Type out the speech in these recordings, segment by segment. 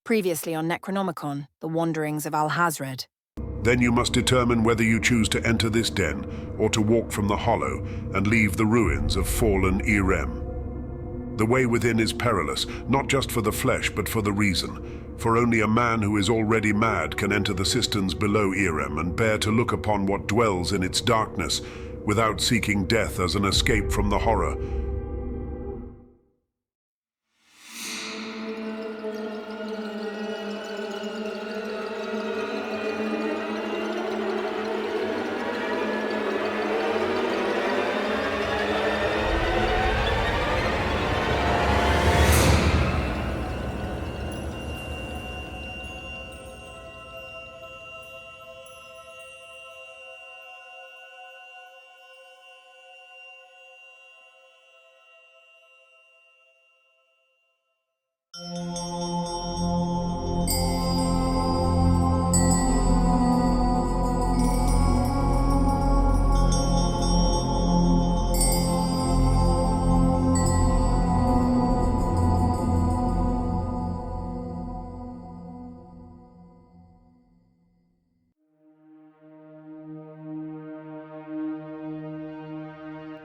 Previously on Necronomicon, the Wanderings of Alhazred. Then you must determine whether you choose to enter this den or to walk from the hollow and leave the ruins of fallen Irem. The way within is perilous, not just for the flesh but for the reason, for only a man who is already mad can enter the cisterns below Irem and bear to look upon what dwells in its darkness without seeking death as an escape from the horror.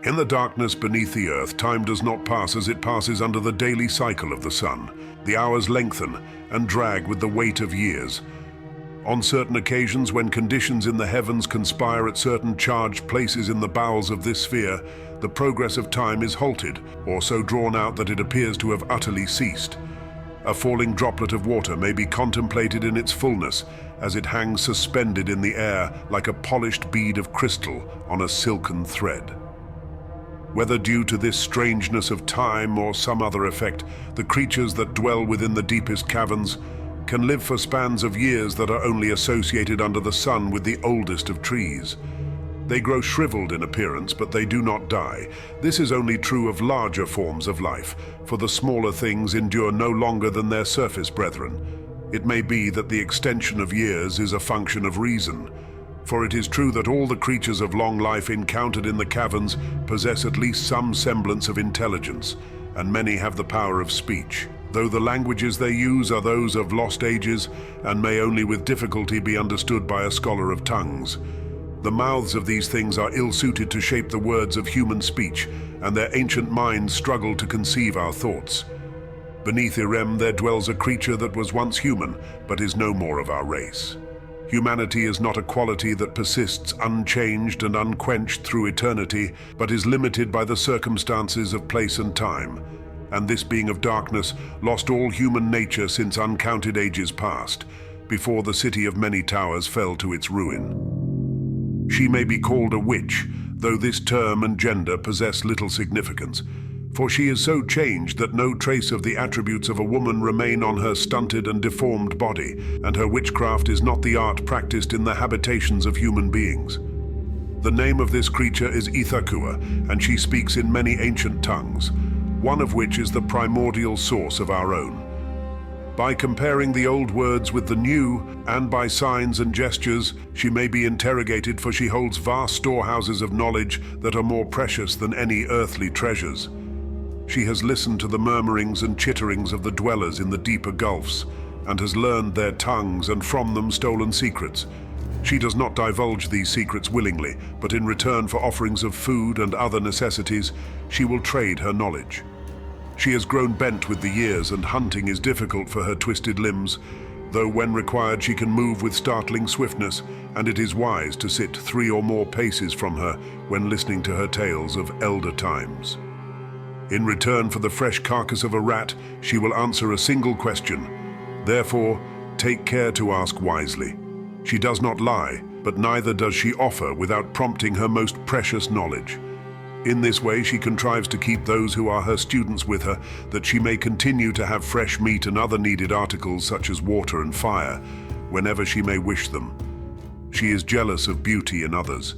In the darkness beneath the earth, time does not pass as it passes under the daily cycle of the sun. The hours lengthen and drag with the weight of years. On certain occasions, when conditions in the heavens conspire at certain charged places in the bowels of this sphere, the progress of time is halted, or so drawn out that it appears to have utterly ceased. A falling droplet of water may be contemplated in its fullness, as it hangs suspended in the air like a polished bead of crystal on a silken thread. Whether due to this strangeness of time or some other effect, the creatures that dwell within the deepest caverns can live for spans of years that are only associated under the sun with the oldest of trees. They grow shriveled in appearance, but they do not die. This is only true of larger forms of life, for the smaller things endure no longer than their surface brethren. It may be that the extension of years is a function of reason, for it is true that all the creatures of long life encountered in the caverns possess at least some semblance of intelligence, and many have the power of speech, though the languages they use are those of lost ages and may only with difficulty be understood by a scholar of tongues. The mouths of these things are ill-suited to shape the words of human speech, and their ancient minds struggle to conceive our thoughts. Beneath Irem there dwells a creature that was once human, but is no more of our race. Humanity is not a quality that persists unchanged and unquenched through eternity, but is limited by the circumstances of place and time. And this being of darkness lost all human nature since uncounted ages past, before the city of many towers fell to its ruin. She may be called a witch, though this term and gender possess little significance, for she is so changed that no trace of the attributes of a woman remain on her stunted and deformed body, and her witchcraft is not the art practiced in the habitations of human beings. The name of this creature is Ithakua, and she speaks in many ancient tongues, one of which is the primordial source of our own. By comparing the old words with the new, and by signs and gestures, she may be interrogated, for she holds vast storehouses of knowledge that are more precious than any earthly treasures. She has listened to the murmurings and chitterings of the dwellers in the deeper gulfs, and has learned their tongues and from them stolen secrets. She does not divulge these secrets willingly, but in return for offerings of food and other necessities, she will trade her knowledge. She has grown bent with the years, and hunting is difficult for her twisted limbs, though when required she can move with startling swiftness, and it is wise to sit 3 or more paces from her when listening to her tales of elder times. In return for the fresh carcass of a rat, she will answer a single question. Therefore, take care to ask wisely. She does not lie, but neither does she offer without prompting her most precious knowledge. In this way, she contrives to keep those who are her students with her, that she may continue to have fresh meat and other needed articles such as water and fire, whenever she may wish them. She is jealous of beauty in others,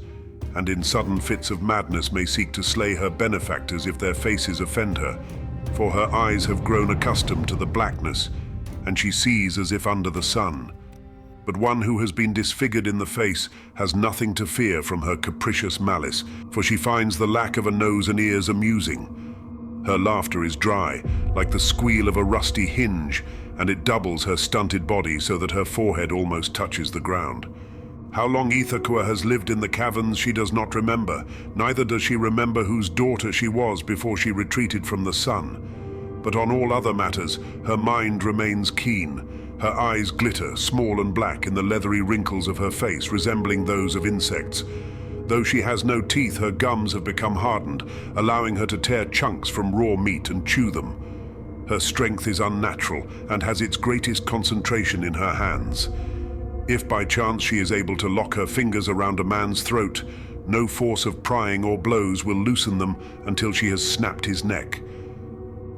and in sudden fits of madness may seek to slay her benefactors if their faces offend her, for her eyes have grown accustomed to the blackness, and she sees as if under the sun. But one who has been disfigured in the face has nothing to fear from her capricious malice, for she finds the lack of a nose and ears amusing. Her laughter is dry, like the squeal of a rusty hinge, and it doubles her stunted body so that her forehead almost touches the ground. How long Ithaqua has lived in the caverns she does not remember, neither does she remember whose daughter she was before she retreated from the sun. But on all other matters, her mind remains keen. Her eyes glitter, small and black, in the leathery wrinkles of her face, resembling those of insects. Though she has no teeth, her gums have become hardened, allowing her to tear chunks from raw meat and chew them. Her strength is unnatural and has its greatest concentration in her hands. If by chance she is able to lock her fingers around a man's throat, no force of prying or blows will loosen them until she has snapped his neck.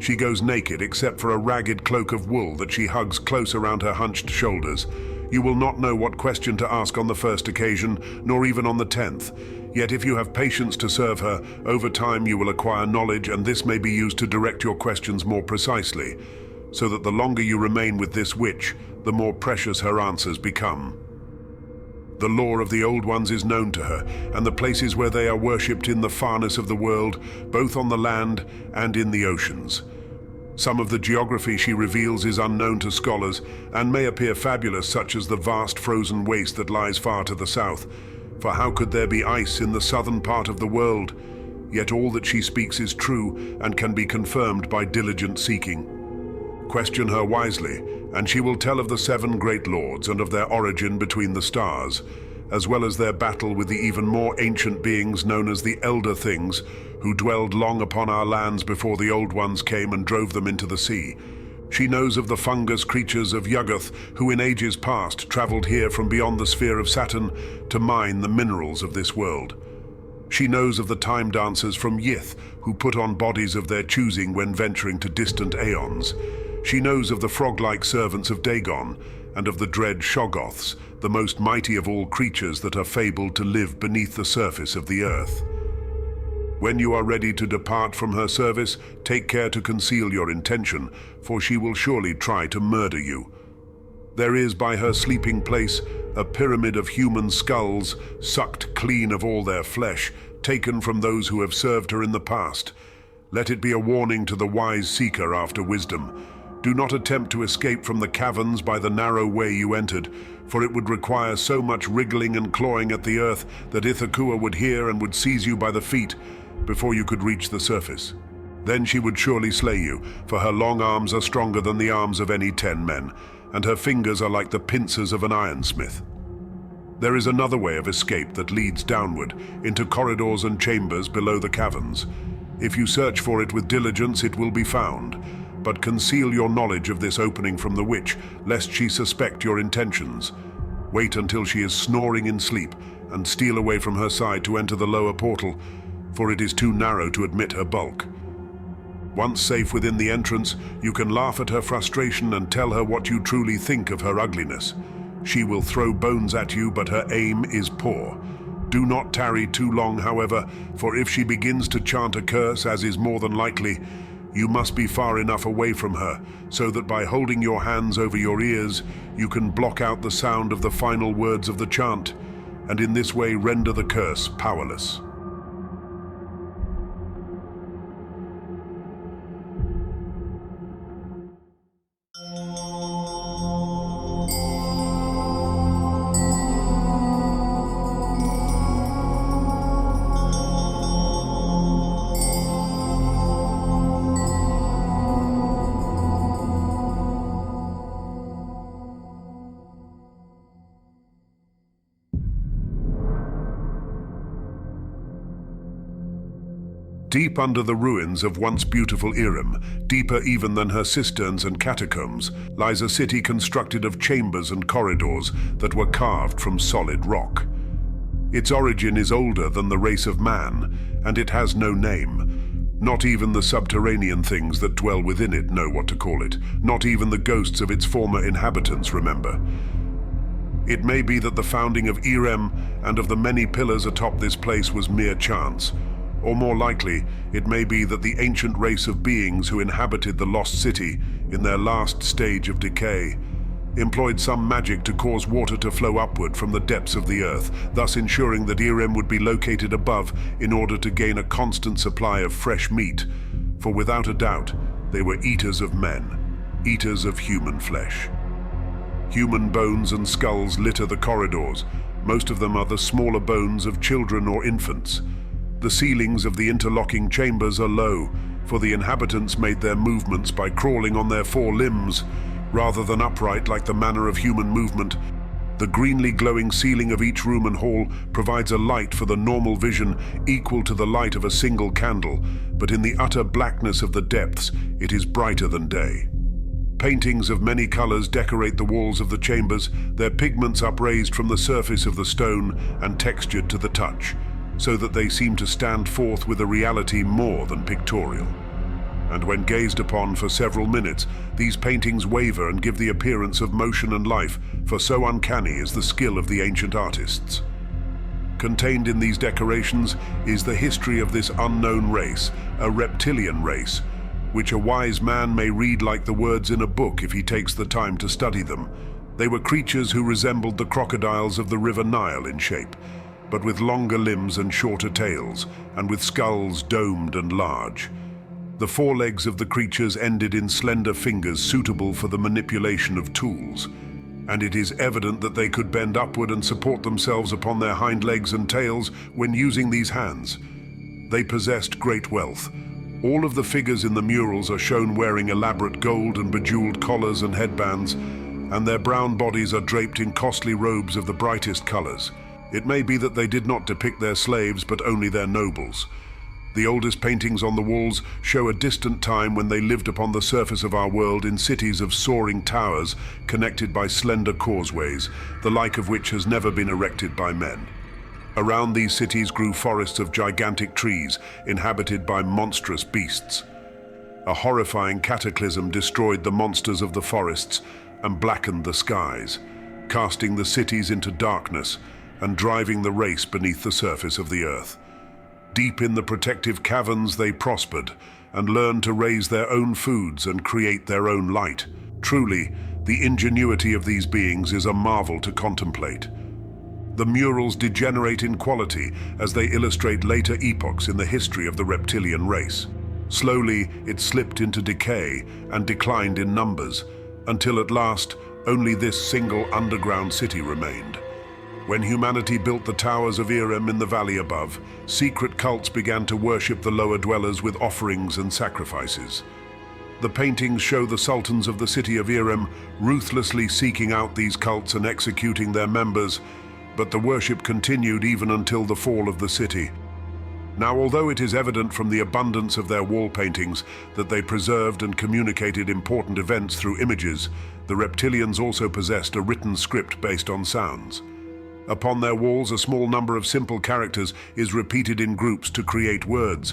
She goes naked except for a ragged cloak of wool that she hugs close around her hunched shoulders. You will not know what question to ask on the first occasion, nor even on the 10th. Yet if you have patience to serve her, over time you will acquire knowledge, and this may be used to direct your questions more precisely, so that the longer you remain with this witch, the more precious her answers become. The lore of the Old Ones is known to her, and the places where they are worshipped in the farness of the world, both on the land and in the oceans. Some of the geography she reveals is unknown to scholars, and may appear fabulous, such as the vast frozen waste that lies far to the south. For how could there be ice in the southern part of the world? Yet all that she speaks is true, and can be confirmed by diligent seeking. Question her wisely, and she will tell of the 7 great lords and of their origin between the stars, as well as their battle with the even more ancient beings known as the Elder Things, who dwelled long upon our lands before the Old Ones came and drove them into the sea. She knows of the fungus creatures of Yuggoth, who in ages past traveled here from beyond the sphere of Saturn to mine the minerals of this world. She knows of the time dancers from Yith, who put on bodies of their choosing when venturing to distant aeons. She knows of the frog-like servants of Dagon, and of the dread Shoggoths, the most mighty of all creatures that are fabled to live beneath the surface of the earth. When you are ready to depart from her service, take care to conceal your intention, for she will surely try to murder you. There is by her sleeping place a pyramid of human skulls, sucked clean of all their flesh, taken from those who have served her in the past. Let it be a warning to the wise seeker after wisdom. Do not attempt to escape from the caverns by the narrow way you entered, for it would require so much wriggling and clawing at the earth that Ithaqua would hear and would seize you by the feet before you could reach the surface. Then she would surely slay you, for her long arms are stronger than the arms of any 10 men, and her fingers are like the pincers of an ironsmith. There is another way of escape that leads downward, into corridors and chambers below the caverns. If you search for it with diligence, it will be found. But conceal your knowledge of this opening from the witch, lest she suspect your intentions. Wait until she is snoring in sleep, and steal away from her side to enter the lower portal, for it is too narrow to admit her bulk. Once safe within the entrance, you can laugh at her frustration and tell her what you truly think of her ugliness. She will throw bones at you, but her aim is poor. Do not tarry too long, however, for if she begins to chant a curse, as is more than likely, you must be far enough away from her, so that by holding your hands over your ears, you can block out the sound of the final words of the chant, and in this way render the curse powerless. Deep under the ruins of once beautiful Irem, deeper even than her cisterns and catacombs, lies a city constructed of chambers and corridors that were carved from solid rock. Its origin is older than the race of man, and it has no name. Not even the subterranean things that dwell within it know what to call it. Not even the ghosts of its former inhabitants remember. It may be that the founding of Irem and of the many pillars atop this place was mere chance. Or more likely, it may be that the ancient race of beings who inhabited the lost city in their last stage of decay employed some magic to cause water to flow upward from the depths of the earth, thus ensuring that Irem would be located above in order to gain a constant supply of fresh meat, for without a doubt, they were eaters of men. eaters of human flesh. Human bones and skulls litter the corridors. Most of them are the smaller bones of children or infants. The ceilings of the interlocking chambers are low, for the inhabitants made their movements by crawling on their four limbs, rather than upright like the manner of human movement. The greenly glowing ceiling of each room and hall provides a light for the normal vision equal to the light of a single candle, but in the utter blackness of the depths, it is brighter than day. Paintings of many colors decorate the walls of the chambers, their pigments upraised from the surface of the stone and textured to the touch, so that they seem to stand forth with a reality more than pictorial. And when gazed upon for several minutes, these paintings waver and give the appearance of motion and life, for so uncanny is the skill of the ancient artists. Contained in these decorations is the history of this unknown race, a reptilian race, which a wise man may read like the words in a book if he takes the time to study them. They were creatures who resembled the crocodiles of the river Nile in shape, but with longer limbs and shorter tails, and with skulls domed and large. The forelegs of the creatures ended in slender fingers suitable for the manipulation of tools, and it is evident that they could bend upward and support themselves upon their hind legs and tails when using these hands. They possessed great wealth. All of the figures in the murals are shown wearing elaborate gold and bejeweled collars and headbands, and their brown bodies are draped in costly robes of the brightest colors. It may be that they did not depict their slaves, but only their nobles. The oldest paintings on the walls show a distant time when they lived upon the surface of our world in cities of soaring towers connected by slender causeways, the like of which has never been erected by men. Around these cities grew forests of gigantic trees inhabited by monstrous beasts. A horrifying cataclysm destroyed the monsters of the forests and blackened the skies, casting the cities into darkness and driving the race beneath the surface of the earth. Deep in the protective caverns they prospered and learned to raise their own foods and create their own light. Truly, the ingenuity of these beings is a marvel to contemplate. The murals degenerate in quality as they illustrate later epochs in the history of the reptilian race. Slowly, it slipped into decay and declined in numbers, until at last, only this single underground city remained. When humanity built the towers of Irem in the valley above, secret cults began to worship the lower dwellers with offerings and sacrifices. The paintings show the sultans of the city of Irem ruthlessly seeking out these cults and executing their members, but the worship continued even until the fall of the city. Now, although it is evident from the abundance of their wall paintings that they preserved and communicated important events through images, the reptilians also possessed a written script based on sounds. Upon their walls, a small number of simple characters is repeated in groups to create words,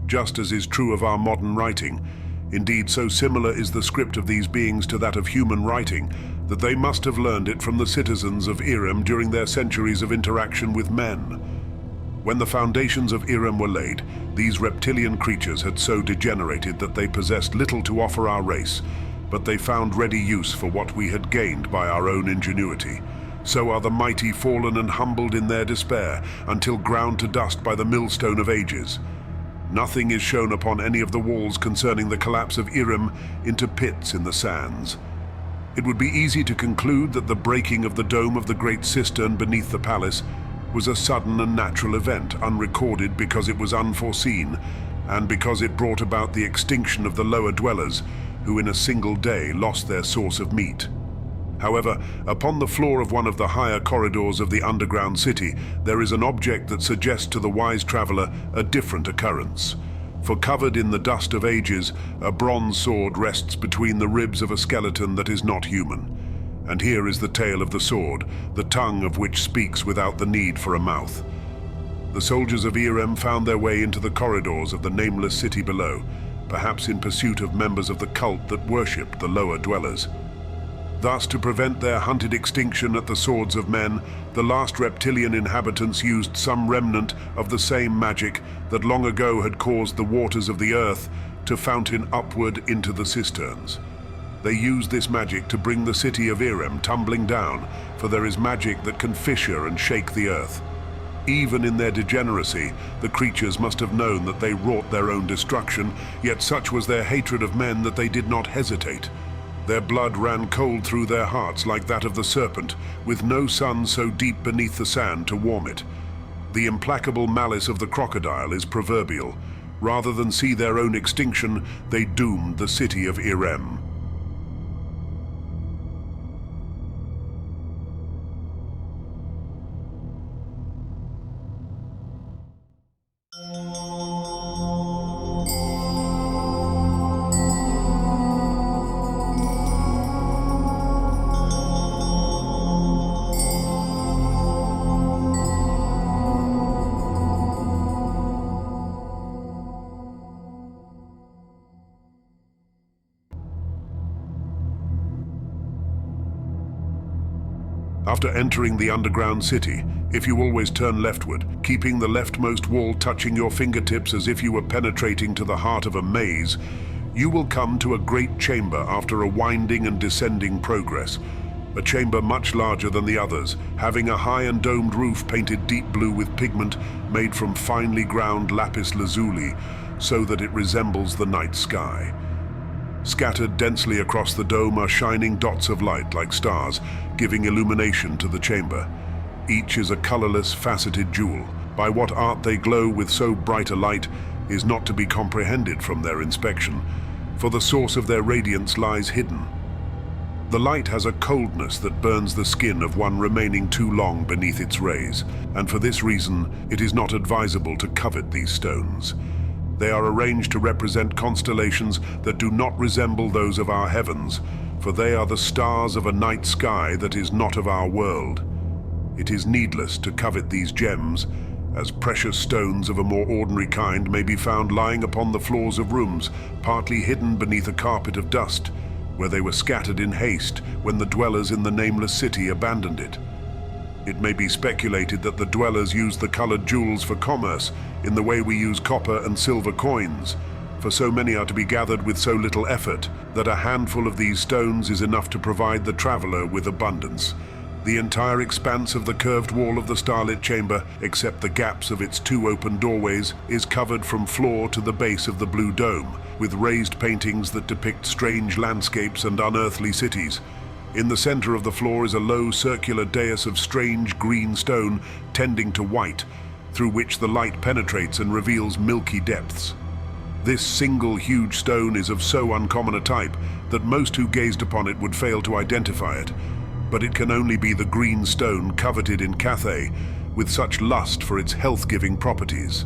just as is true of our modern writing. Indeed, so similar is the script of these beings to that of human writing that they must have learned it from the citizens of Irem during their centuries of interaction with men. When the foundations of Irem were laid, these reptilian creatures had so degenerated that they possessed little to offer our race, but they found ready use for what we had gained by our own ingenuity. So are the mighty fallen and humbled in their despair, until ground to dust by the millstone of ages. Nothing is shown upon any of the walls concerning the collapse of Irem into pits in the sands. It would be easy to conclude that the breaking of the dome of the great cistern beneath the palace was a sudden and natural event, unrecorded because it was unforeseen, and because it brought about the extinction of the lower dwellers, who in a single day lost their source of meat. However, upon the floor of one of the higher corridors of the underground city, there is an object that suggests to the wise traveler a different occurrence. For covered in the dust of ages, a bronze sword rests between the ribs of a skeleton that is not human. And here is the tale of the sword, the tongue of which speaks without the need for a mouth. The soldiers of Irem found their way into the corridors of the nameless city below, perhaps in pursuit of members of the cult that worshipped the lower dwellers. Thus, to prevent their hunted extinction at the swords of men, the last reptilian inhabitants used some remnant of the same magic that long ago had caused the waters of the earth to fountain upward into the cisterns. They used this magic to bring the city of Irem tumbling down, for there is magic that can fissure and shake the earth. Even in their degeneracy, the creatures must have known that they wrought their own destruction, yet such was their hatred of men that they did not hesitate. Their blood ran cold through their hearts like that of the serpent, with no sun so deep beneath the sand to warm it. The implacable malice of the crocodile is proverbial. Rather than see their own extinction, they doomed the city of Irem. After entering the underground city, if you always turn leftward, keeping the leftmost wall touching your fingertips as if you were penetrating to the heart of a maze, you will come to a great chamber after a winding and descending progress. A chamber much larger than the others, having a high and domed roof painted deep blue with pigment made from finely ground lapis lazuli, so that it resembles the night sky. Scattered densely across the dome are shining dots of light like stars, giving illumination to the chamber. Each is a colorless, faceted jewel. By what art they glow with so bright a light is not to be comprehended from their inspection, for the source of their radiance lies hidden. The light has a coldness that burns the skin of one remaining too long beneath its rays, and for this reason it is not advisable to covet these stones. They are arranged to represent constellations that do not resemble those of our heavens, for they are the stars of a night sky that is not of our world. It is needless to covet these gems, as precious stones of a more ordinary kind may be found lying upon the floors of rooms, partly hidden beneath a carpet of dust, where they were scattered in haste when the dwellers in the nameless city abandoned it. It may be speculated that the dwellers used the colored jewels for commerce in the way we use copper and silver coins, for so many are to be gathered with so little effort that a handful of these stones is enough to provide the traveler with abundance. The entire expanse of the curved wall of the Starlit chamber, except the gaps of its two open doorways, is covered from floor to the base of the blue dome, with raised paintings that depict strange landscapes and unearthly cities. In the center of the floor is a low circular dais of strange green stone tending to white, through which the light penetrates and reveals milky depths. This single huge stone is of so uncommon a type that most who gazed upon it would fail to identify it, but it can only be the green stone coveted in Cathay, with such lust for its health-giving properties.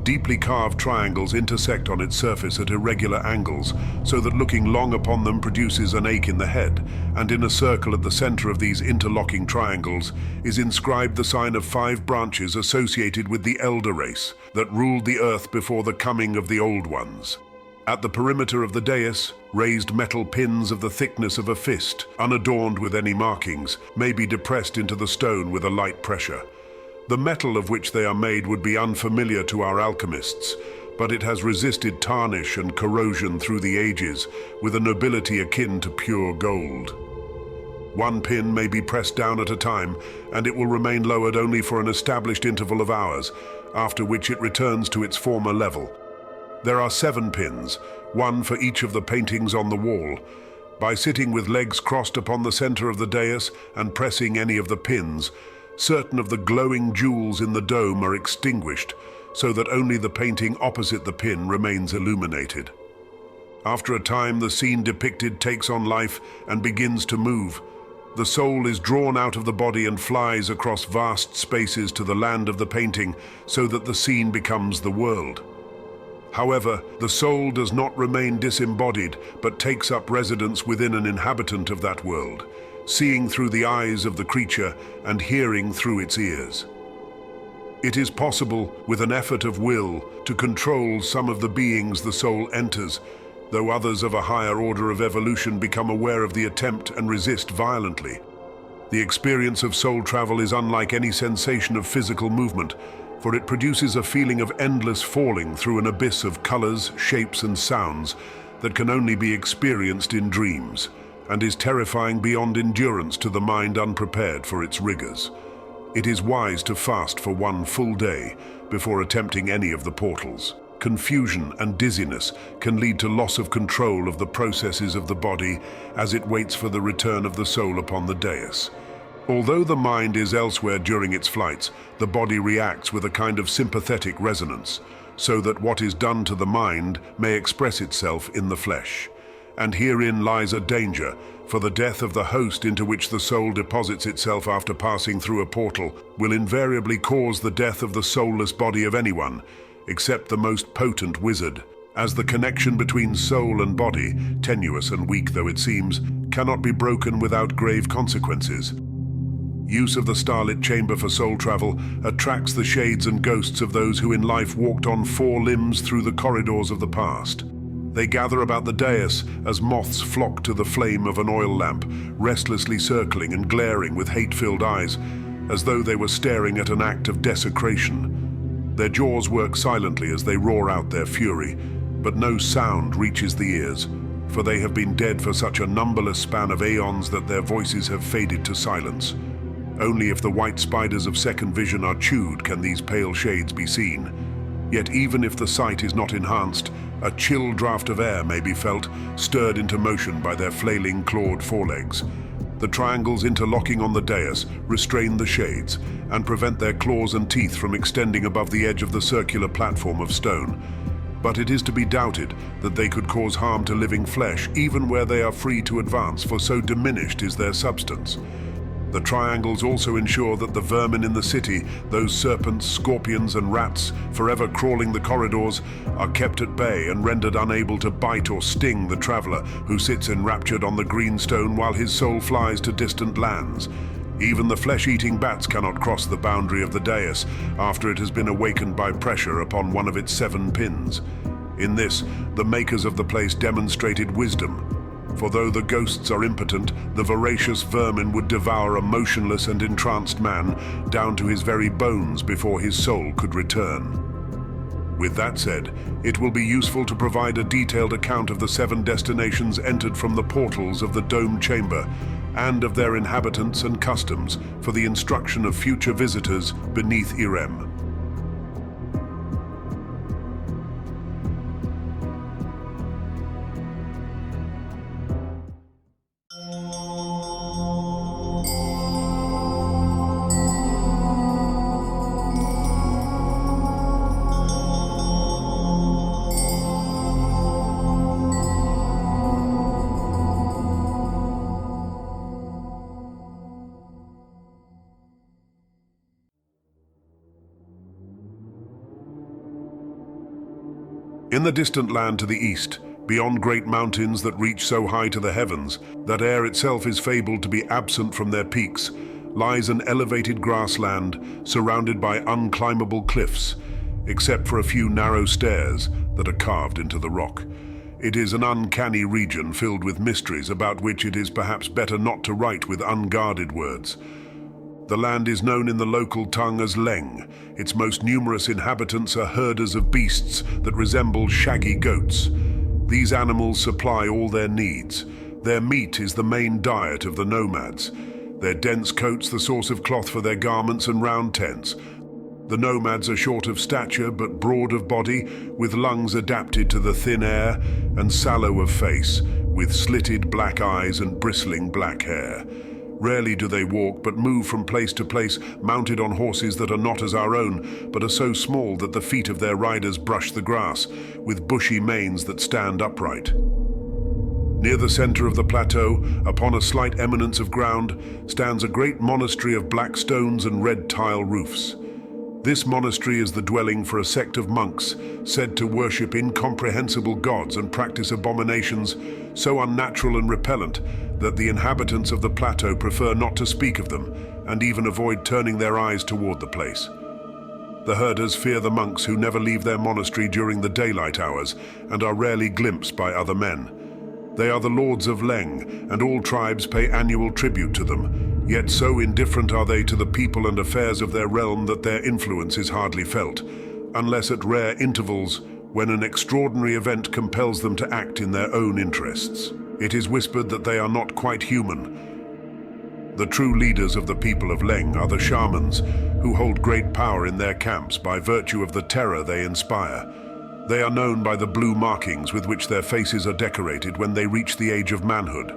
Deeply carved triangles intersect on its surface at irregular angles, so that looking long upon them produces an ache in the head, and in a circle at the center of these interlocking triangles is inscribed the sign of 5 branches associated with the Elder race that ruled the earth before the coming of the Old Ones. At the perimeter of the dais, raised metal pins of the thickness of a fist, unadorned with any markings, may be depressed into the stone with a light pressure. The metal of which they are made would be unfamiliar to our alchemists, but it has resisted tarnish and corrosion through the ages with a nobility akin to pure gold. One pin may be pressed down at a time, and it will remain lowered only for an established interval of hours, after which it returns to its former level. There are 7 pins, one for each of the paintings on the wall. By sitting with legs crossed upon the center of the dais and pressing any of the pins, certain of the glowing jewels in the dome are extinguished, so that only the painting opposite the pin remains illuminated. After a time, the scene depicted takes on life and begins to move. The soul is drawn out of the body and flies across vast spaces to the land of the painting, so that the scene becomes the world. However, the soul does not remain disembodied, but takes up residence within an inhabitant of that world, seeing through the eyes of the creature and hearing through its ears. It is possible, with an effort of will, to control some of the beings the soul enters, though others of a higher order of evolution become aware of the attempt and resist violently. The experience of soul travel is unlike any sensation of physical movement, for it produces a feeling of endless falling through an abyss of colors, shapes, and sounds that can only be experienced in dreams, and is terrifying beyond endurance to the mind unprepared for its rigors. It is wise to fast for 1 full day before attempting any of the portals. confusion and dizziness can lead to loss of control of the processes of the body as it waits for the return of the soul upon the dais. Although the mind is elsewhere during its flights, the body reacts with a kind of sympathetic resonance, so that what is done to the mind may express itself in the flesh. And herein lies a danger, for the death of the host into which the soul deposits itself after passing through a portal will invariably cause the death of the soulless body of anyone, except the most potent wizard, as the connection between soul and body, tenuous and weak though it seems, cannot be broken without grave consequences. Use of the Starlit chamber for soul travel attracts the shades and ghosts of those who in life walked on four limbs through the corridors of the past. They gather about the dais as moths flock to the flame of an oil lamp, restlessly circling and glaring with hate-filled eyes, as though they were staring at an act of desecration. Their jaws work silently as they roar out their fury, but no sound reaches the ears, for they have been dead for such a numberless span of aeons that their voices have faded to silence. Only if the white spiders of second vision are chewed can these pale shades be seen. Yet even if the sight is not enhanced, a chill draught of air may be felt, stirred into motion by their flailing clawed forelegs. The triangles interlocking on the dais restrain the shades and prevent their claws and teeth from extending above the edge of the circular platform of stone. But it is to be doubted that they could cause harm to living flesh even where they are free to advance, for so diminished is their substance. The triangles also ensure that the vermin in the city, those serpents, scorpions and rats forever crawling the corridors, are kept at bay and rendered unable to bite or sting the traveler who sits enraptured on the green stone while his soul flies to distant lands. Even the flesh-eating bats cannot cross the boundary of the dais after it has been awakened by pressure upon one of its 7 pins. In this, the makers of the place demonstrated wisdom. For though the ghosts are impotent, the voracious vermin would devour a motionless and entranced man down to his very bones before his soul could return. With that said, it will be useful to provide a detailed account of the 7 destinations entered from the portals of the domed chamber, and of their inhabitants and customs for the instruction of future visitors beneath Irem. In the distant land to the east, beyond great mountains that reach so high to the heavens that air itself is fabled to be absent from their peaks, lies an elevated grassland surrounded by unclimbable cliffs, except for a few narrow stairs that are carved into the rock. It is an uncanny region filled with mysteries about which it is perhaps better not to write with unguarded words. The land is known in the local tongue as Leng. Its most numerous inhabitants are herders of beasts that resemble shaggy goats. These animals supply all their needs. Their meat is the main diet of the nomads. Their dense coats the source of cloth for their garments and round tents. The nomads are short of stature but broad of body, with lungs adapted to the thin air, and sallow of face, with slitted black eyes and bristling black hair. Rarely do they walk, but move from place to place, mounted on horses that are not as our own, but are so small that the feet of their riders brush the grass, with bushy manes that stand upright. Near the center of the plateau, upon a slight eminence of ground, stands a great monastery of black stones and red tile roofs. This monastery is the dwelling for a sect of monks said to worship incomprehensible gods and practice abominations so unnatural and repellent that the inhabitants of the plateau prefer not to speak of them and even avoid turning their eyes toward the place. The herders fear the monks who never leave their monastery during the daylight hours and are rarely glimpsed by other men. They are the lords of Leng, and all tribes pay annual tribute to them, yet so indifferent are they to the people and affairs of their realm that their influence is hardly felt, unless at rare intervals when an extraordinary event compels them to act in their own interests. It is whispered that they are not quite human. The true leaders of the people of Leng are the shamans, who hold great power in their camps by virtue of the terror they inspire. They are known by the blue markings with which their faces are decorated when they reach the age of manhood,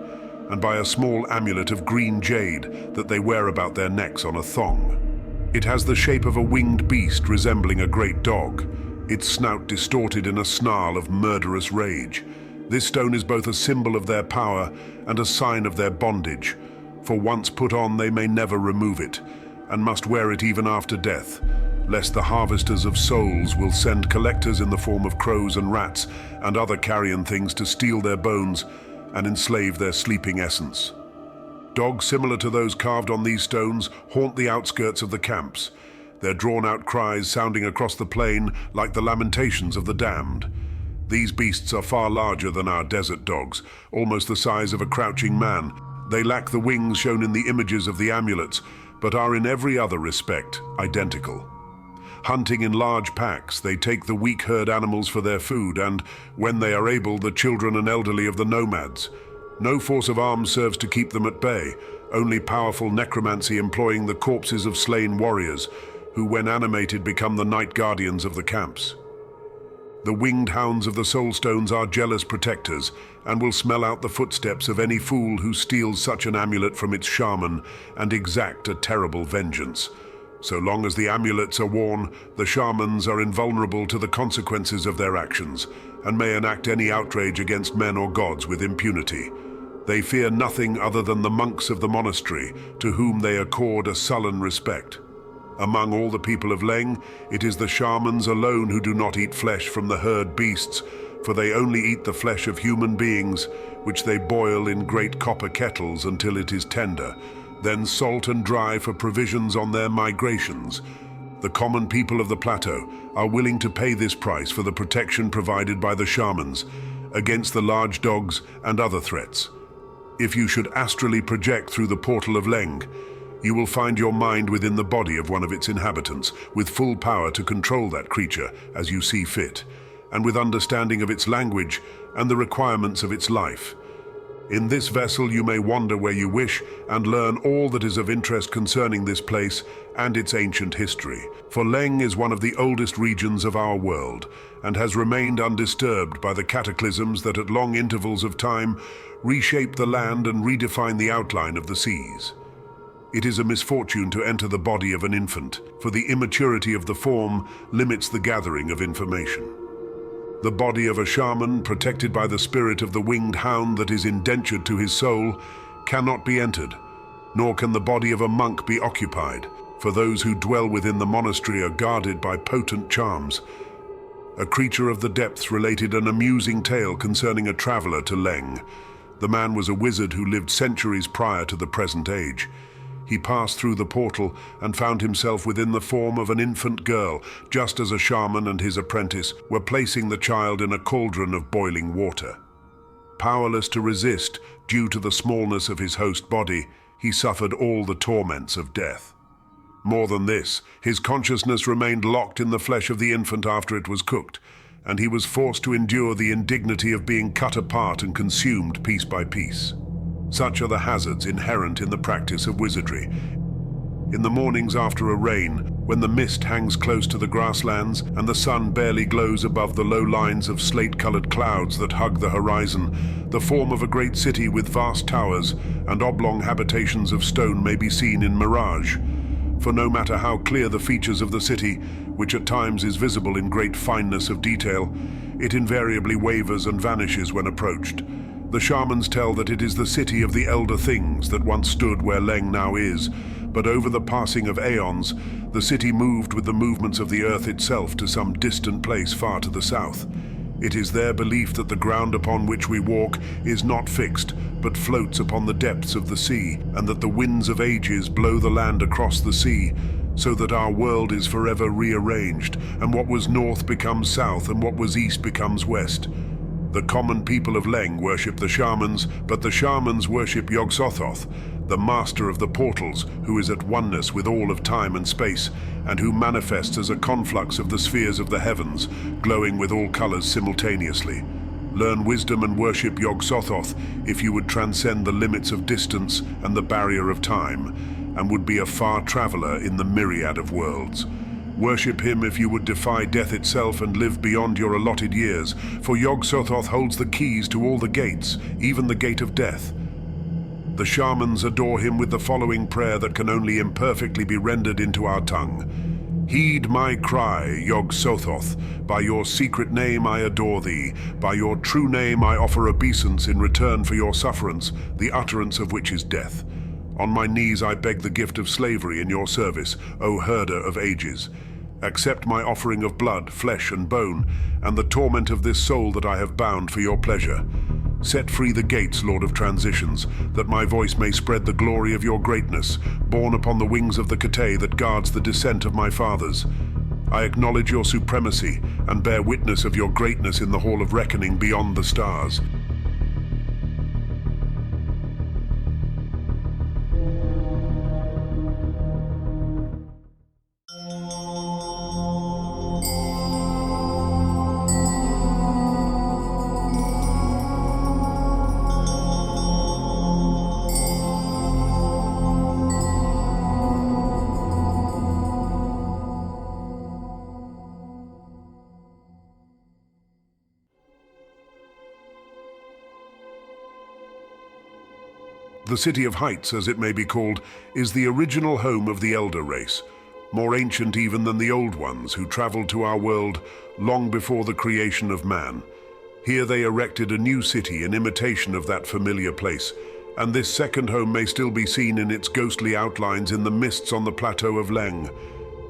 and by a small amulet of green jade that they wear about their necks on a thong. It has the shape of a winged beast resembling a great dog, its snout distorted in a snarl of murderous rage. This stone is both a symbol of their power and a sign of their bondage, for once put on they may never remove it, and must wear it even after death, lest the harvesters of souls will send collectors in the form of crows and rats and other carrion things to steal their bones and enslave their sleeping essence. Dogs similar to those carved on these stones haunt the outskirts of the camps, their drawn-out cries sounding across the plain like the lamentations of the damned. These beasts are far larger than our desert dogs, almost the size of a crouching man. They lack the wings shown in the images of the amulets, but are in every other respect identical. Hunting in large packs, they take the weak herd animals for their food and, when they are able, the children and elderly of the nomads. No force of arms serves to keep them at bay, only powerful necromancy employing the corpses of slain warriors, who when animated become the night guardians of the camps. The winged hounds of the soulstones are jealous protectors and will smell out the footsteps of any fool who steals such an amulet from its shaman and exact a terrible vengeance. So long as the amulets are worn, the shamans are invulnerable to the consequences of their actions and may enact any outrage against men or gods with impunity. They fear nothing other than the monks of the monastery, to whom they accord a sullen respect. Among all the people of Leng, it is the shamans alone who do not eat flesh from the herd beasts, for they only eat the flesh of human beings, which they boil in great copper kettles until it is tender, then salt and dry for provisions on their migrations. The common people of the Plateau are willing to pay this price for the protection provided by the shamans against the large dogs and other threats. If you should astrally project through the portal of Leng, you will find your mind within the body of one of its inhabitants, with full power to control that creature as you see fit, and with understanding of its language and the requirements of its life. In this vessel you may wander where you wish and learn all that is of interest concerning this place and its ancient history. For Leng is one of the oldest regions of our world and has remained undisturbed by the cataclysms that at long intervals of time reshape the land and redefine the outline of the seas. It is a misfortune to enter the body of an infant, for the immaturity of the form limits the gathering of information. The body of a shaman, protected by the spirit of the winged hound that is indentured to his soul, cannot be entered, nor can the body of a monk be occupied, for those who dwell within the monastery are guarded by potent charms. A creature of the depths related an amusing tale concerning a traveler to Leng. The man was a wizard who lived centuries prior to the present age. He passed through the portal and found himself within the form of an infant girl, just as a shaman and his apprentice were placing the child in a cauldron of boiling water. Powerless to resist due to the smallness of his host body, he suffered all the torments of death. More than this, his consciousness remained locked in the flesh of the infant after it was cooked, and he was forced to endure the indignity of being cut apart and consumed piece by piece. Such are the hazards inherent in the practice of wizardry. In the mornings after a rain, when the mist hangs close to the grasslands and the sun barely glows above the low lines of slate-colored clouds that hug the horizon, the form of a great city with vast towers and oblong habitations of stone may be seen in mirage. For no matter how clear the features of the city, which at times is visible in great fineness of detail, it invariably wavers and vanishes when approached. The shamans tell that it is the city of the elder things that once stood where Leng now is, but over the passing of aeons, the city moved with the movements of the earth itself to some distant place far to the south. It is their belief that the ground upon which we walk is not fixed, but floats upon the depths of the sea, and that the winds of ages blow the land across the sea, so that our world is forever rearranged, and what was north becomes south, and what was east becomes west. The common people of Leng worship the shamans, but the shamans worship Yuggoth, the master of the portals, who is at oneness with all of time and space, and who manifests as a conflux of the spheres of the heavens, glowing with all colors simultaneously. Learn wisdom and worship Yuggoth if you would transcend the limits of distance and the barrier of time, and would be a far traveler in the myriad of worlds. Worship him if you would defy death itself and live beyond your allotted years, for Yog-Sothoth holds the keys to all the gates, even the gate of death. The shamans adore him with the following prayer that can only imperfectly be rendered into our tongue. Heed my cry, Yog-Sothoth. By your secret name I adore thee. By your true name I offer obeisance in return for your sufferance, the utterance of which is death. On my knees I beg the gift of slavery in your service, O herder of ages. Accept my offering of blood, flesh and bone, and the torment of this soul that I have bound for your pleasure. Set free the gates, Lord of Transitions, that my voice may spread the glory of your greatness, borne upon the wings of the Kadath that guards the descent of my fathers. I acknowledge your supremacy and bear witness of your greatness in the hall of reckoning beyond the stars. The City of Heights, as it may be called, is the original home of the Elder race, more ancient even than the Old Ones who traveled to our world long before the creation of man. Here they erected a new city in imitation of that familiar place, and this second home may still be seen in its ghostly outlines in the mists on the Plateau of Leng.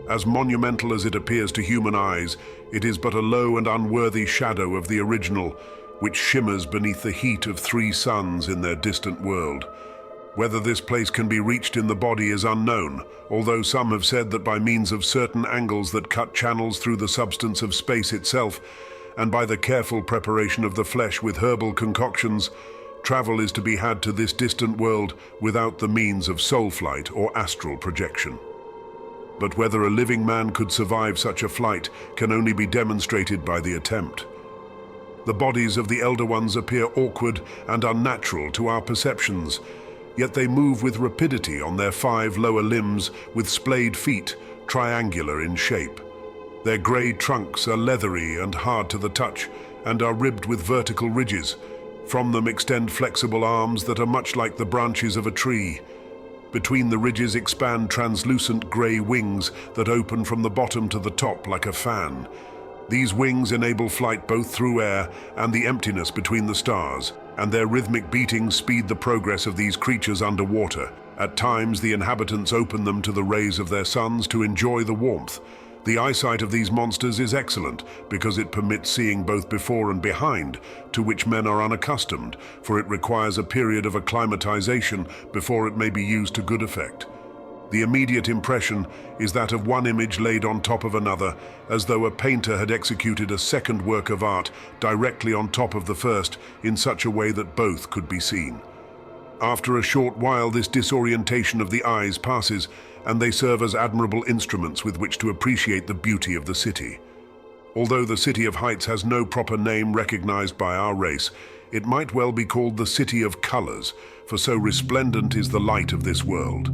As monumental as it appears to human eyes, it is but a low and unworthy shadow of the original, which shimmers beneath the heat of 3 suns in their distant world. Whether this place can be reached in the body is unknown, although some have said that by means of certain angles that cut channels through the substance of space itself, and by the careful preparation of the flesh with herbal concoctions, travel is to be had to this distant world without the means of soul flight or astral projection. But whether a living man could survive such a flight can only be demonstrated by the attempt. The bodies of the Elder Ones appear awkward and unnatural to our perceptions, yet they move with rapidity on their 5 lower limbs with splayed feet, triangular in shape. Their grey trunks are leathery and hard to the touch, and are ribbed with vertical ridges. From them extend flexible arms that are much like the branches of a tree. Between the ridges expand translucent grey wings that open from the bottom to the top like a fan. These wings enable flight both through air and the emptiness between the stars, and their rhythmic beatings speed the progress of these creatures underwater. At times, the inhabitants open them to the rays of their suns to enjoy the warmth. The eyesight of these monsters is excellent because it permits seeing both before and behind, to which men are unaccustomed, for it requires a period of acclimatization before it may be used to good effect. The immediate impression is that of one image laid on top of another, as though a painter had executed a second work of art directly on top of the first in such a way that both could be seen. After a short while, this disorientation of the eyes passes, and they serve as admirable instruments with which to appreciate the beauty of the city. Although the City of Heights has no proper name recognized by our race, it might well be called the City of Colors, for so resplendent is the light of this world.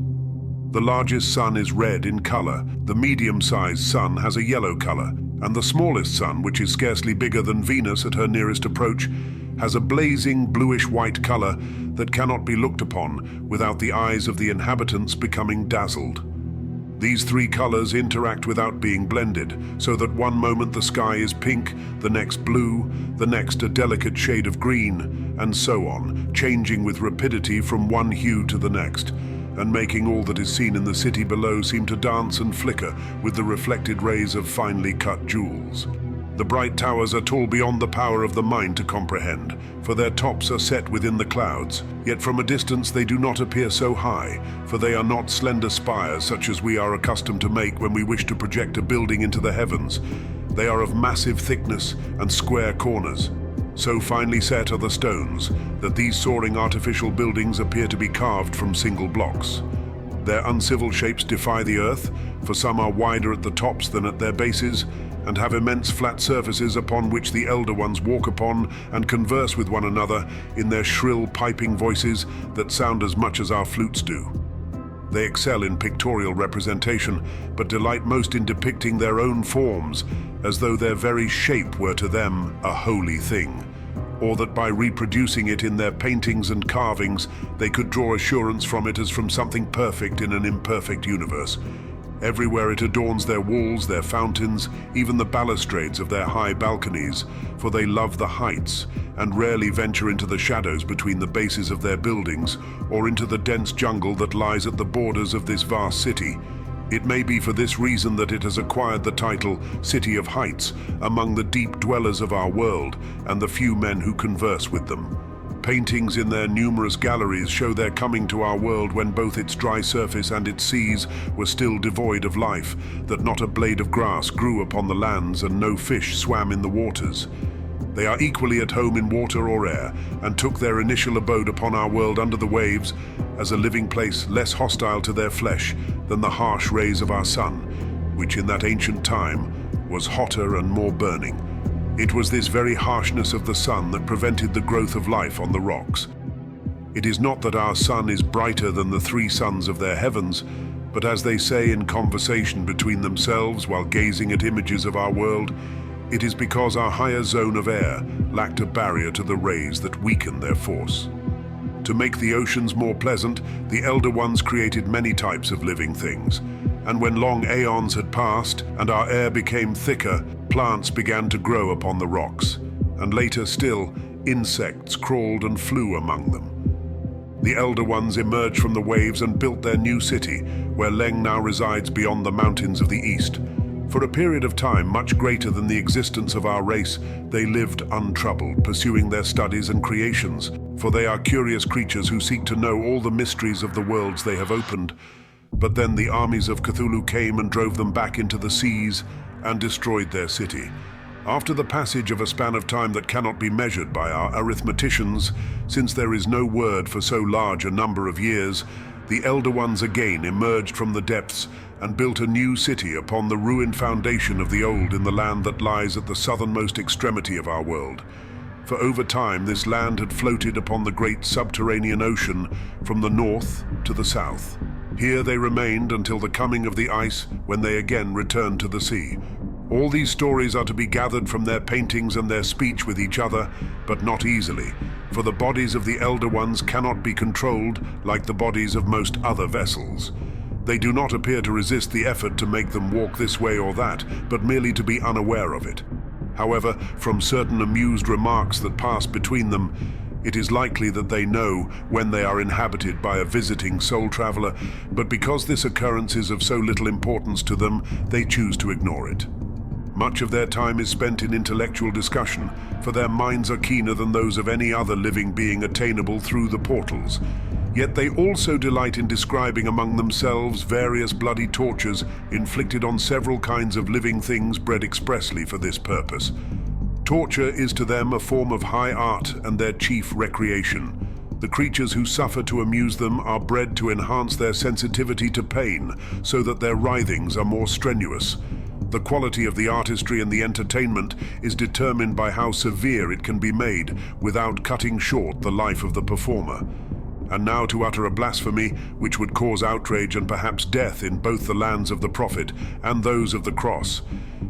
The largest sun is red in color, the medium-sized sun has a yellow color, and the smallest sun, which is scarcely bigger than Venus at her nearest approach, has a blazing bluish-white color that cannot be looked upon without the eyes of the inhabitants becoming dazzled. These 3 colors interact without being blended, so that one moment the sky is pink, the next blue, the next a delicate shade of green, and so on, changing with rapidity from one hue to the next, and making all that is seen in the city below seem to dance and flicker with the reflected rays of finely cut jewels. The bright towers are tall beyond the power of the mind to comprehend, for their tops are set within the clouds, yet from a distance they do not appear so high, for they are not slender spires such as we are accustomed to make when we wish to project a building into the heavens. They are of massive thickness and square corners. So finely set are the stones that these soaring artificial buildings appear to be carved from single blocks. Their uncivil shapes defy the earth, for some are wider at the tops than at their bases, and have immense flat surfaces upon which the Elder Ones walk upon and converse with one another in their shrill piping voices that sound as much as our flutes do. They excel in pictorial representation, but delight most in depicting their own forms, as though their very shape were to them a holy thing, or that by reproducing it in their paintings and carvings, they could draw assurance from it as from something perfect in an imperfect universe. Everywhere it adorns their walls, their fountains, even the balustrades of their high balconies, for they love the heights and rarely venture into the shadows between the bases of their buildings or into the dense jungle that lies at the borders of this vast city. It may be for this reason that it has acquired the title City of Heights among the deep dwellers of our world and the few men who converse with them. Paintings in their numerous galleries show their coming to our world when both its dry surface and its seas were still devoid of life, that not a blade of grass grew upon the lands and no fish swam in the waters. They are equally at home in water or air, and took their initial abode upon our world under the waves as a living place less hostile to their flesh than the harsh rays of our sun, which in that ancient time was hotter and more burning. It was this very harshness of the sun that prevented the growth of life on the rocks. It is not that our sun is brighter than the three suns of their heavens, but as they say in conversation between themselves while gazing at images of our world, it is because our higher zone of air lacked a barrier to the rays that weakened their force. To make the oceans more pleasant, the Elder Ones created many types of living things. And when long aeons had passed and our air became thicker, plants began to grow upon the rocks, and later still, insects crawled and flew among them. The Elder Ones emerged from the waves and built their new city, where Leng now resides beyond the mountains of the east. For a period of time much greater than the existence of our race, they lived untroubled, pursuing their studies and creations, for they are curious creatures who seek to know all the mysteries of the worlds they have opened. But then the armies of Cthulhu came and drove them back into the seas and destroyed their city. After the passage of a span of time that cannot be measured by our arithmeticians, since there is no word for so large a number of years, the Elder Ones again emerged from the depths and built a new city upon the ruined foundation of the old in the land that lies at the southernmost extremity of our world. For over time this land had floated upon the great subterranean ocean from the north to the south. Here they remained until the coming of the ice, when they again returned to the sea. All these stories are to be gathered from their paintings and their speech with each other, but not easily, for the bodies of the Elder Ones cannot be controlled like the bodies of most other vessels. They do not appear to resist the effort to make them walk this way or that, but merely to be unaware of it. However, from certain amused remarks that pass between them, it is likely that they know when they are inhabited by a visiting soul traveler, but because this occurrence is of so little importance to them, they choose to ignore it. Much of their time is spent in intellectual discussion, for their minds are keener than those of any other living being attainable through the portals. Yet they also delight in describing among themselves various bloody tortures inflicted on several kinds of living things bred expressly for this purpose. Torture is to them a form of high art and their chief recreation. The creatures who suffer to amuse them are bred to enhance their sensitivity to pain, so that their writhings are more strenuous. The quality of the artistry and the entertainment is determined by how severe it can be made without cutting short the life of the performer. And now to utter a blasphemy which would cause outrage and perhaps death in both the lands of the Prophet and those of the Cross.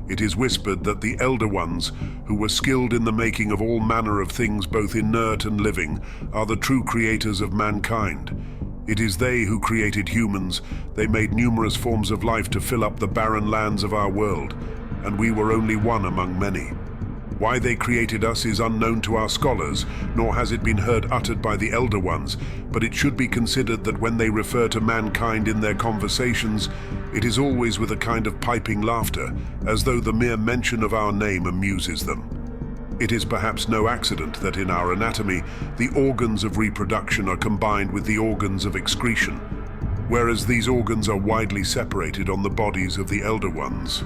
It is whispered that the Elder Ones, who were skilled in the making of all manner of things both inert and living, are the true creators of mankind. It is they who created humans. They made numerous forms of life to fill up the barren lands of our world, and we were only one among many. Why they created us is unknown to our scholars, nor has it been heard uttered by the Elder Ones, but it should be considered that when they refer to mankind in their conversations, it is always with a kind of piping laughter, as though the mere mention of our name amuses them. It is perhaps no accident that in our anatomy, the organs of reproduction are combined with the organs of excretion, whereas these organs are widely separated on the bodies of the Elder Ones.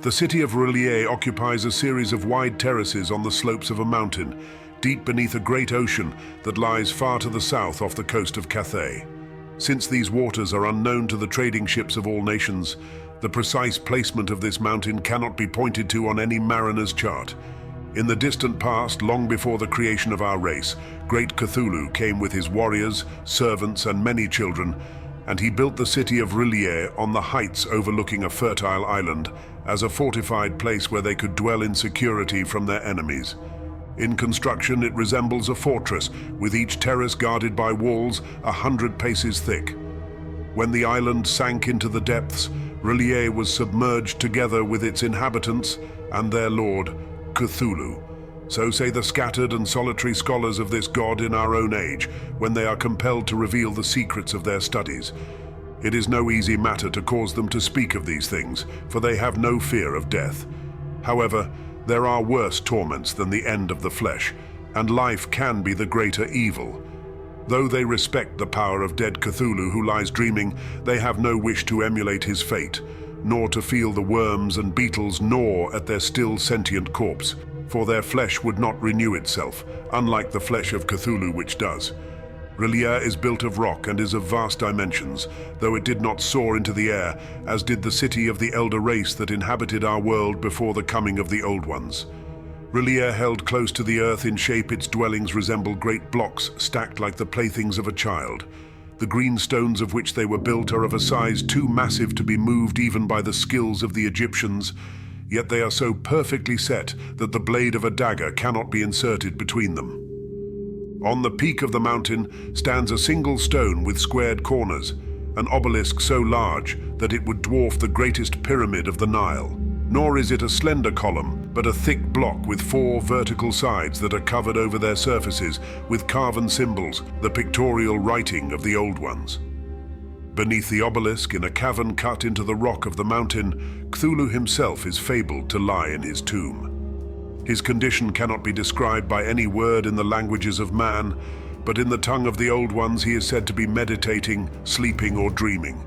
The city of R'lyeh occupies a series of wide terraces on the slopes of a mountain, deep beneath a great ocean that lies far to the south off the coast of Cathay. Since these waters are unknown to the trading ships of all nations, the precise placement of this mountain cannot be pointed to on any mariner's chart. In the distant past, long before the creation of our race, great Cthulhu came with his warriors, servants, and many children, and he built the city of R'lyeh on the heights overlooking a fertile island as a fortified place where they could dwell in security from their enemies. In construction, it resembles a fortress, with each terrace guarded by walls 100 paces thick. When the island sank into the depths, R'lyeh was submerged together with its inhabitants and their lord, Cthulhu. So say the scattered and solitary scholars of this god in our own age, when they are compelled to reveal the secrets of their studies. It is no easy matter to cause them to speak of these things, for they have no fear of death. However, there are worse torments than the end of the flesh, and life can be the greater evil. Though they respect the power of dead Cthulhu who lies dreaming, they have no wish to emulate his fate, nor to feel the worms and beetles gnaw at their still sentient corpse, for their flesh would not renew itself, unlike the flesh of Cthulhu which does. R'lyeh is built of rock and is of vast dimensions, though it did not soar into the air, as did the city of the elder race that inhabited our world before the coming of the old ones. R'lyeh, held close to the earth in shape, its dwellings resemble great blocks stacked like the playthings of a child. The green stones of which they were built are of a size too massive to be moved even by the skills of the Egyptians, yet they are so perfectly set that the blade of a dagger cannot be inserted between them. On the peak of the mountain stands a single stone with squared corners, an obelisk so large that it would dwarf the greatest pyramid of the Nile. Nor is it a slender column, but a thick block with 4 vertical sides that are covered over their surfaces with carven symbols, the pictorial writing of the old ones. Beneath the obelisk, in a cavern cut into the rock of the mountain, Cthulhu himself is fabled to lie in his tomb. His condition cannot be described by any word in the languages of man, but in the tongue of the old ones he is said to be meditating, sleeping, or dreaming.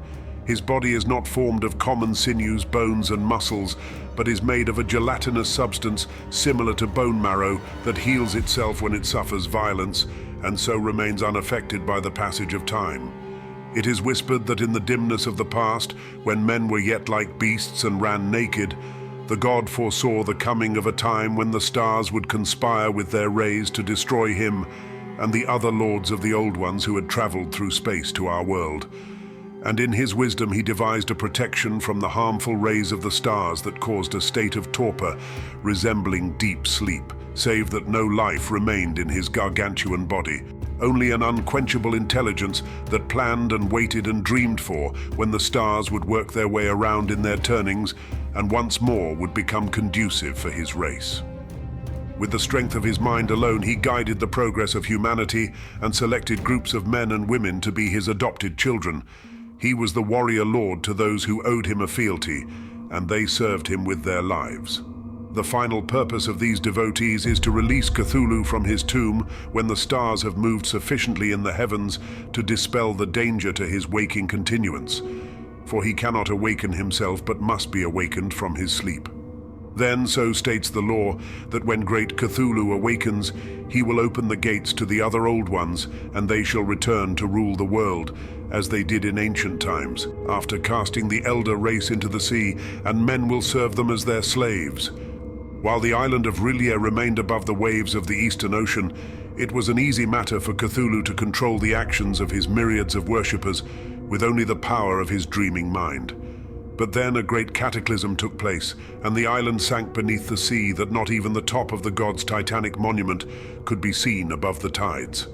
His body is not formed of common sinews, bones, and muscles, but is made of a gelatinous substance similar to bone marrow that heals itself when it suffers violence, and so remains unaffected by the passage of time. It is whispered that in the dimness of the past, when men were yet like beasts and ran naked, the god foresaw the coming of a time when the stars would conspire with their rays to destroy him and the other lords of the old ones who had traveled through space to our world. And in his wisdom he devised a protection from the harmful rays of the stars that caused a state of torpor resembling deep sleep, save that no life remained in his gargantuan body, only an unquenchable intelligence that planned and waited and dreamed for when the stars would work their way around in their turnings and once more would become conducive for his race. With the strength of his mind alone, he guided the progress of humanity and selected groups of men and women to be his adopted children. He was the warrior lord to those who owed him a fealty, and they served him with their lives. The final purpose of these devotees is to release Cthulhu from his tomb when the stars have moved sufficiently in the heavens to dispel the danger to his waking continuance, for he cannot awaken himself but must be awakened from his sleep. Then, so states the law, that when great Cthulhu awakens, he will open the gates to the other old ones, and they shall return to rule the world, as they did in ancient times, after casting the elder race into the sea, and men will serve them as their slaves. While the island of R'lyeh remained above the waves of the Eastern Ocean, it was an easy matter for Cthulhu to control the actions of his myriads of worshippers with only the power of his dreaming mind. But then a great cataclysm took place, and the island sank beneath the sea that not even the top of the god's titanic monument could be seen above the tides.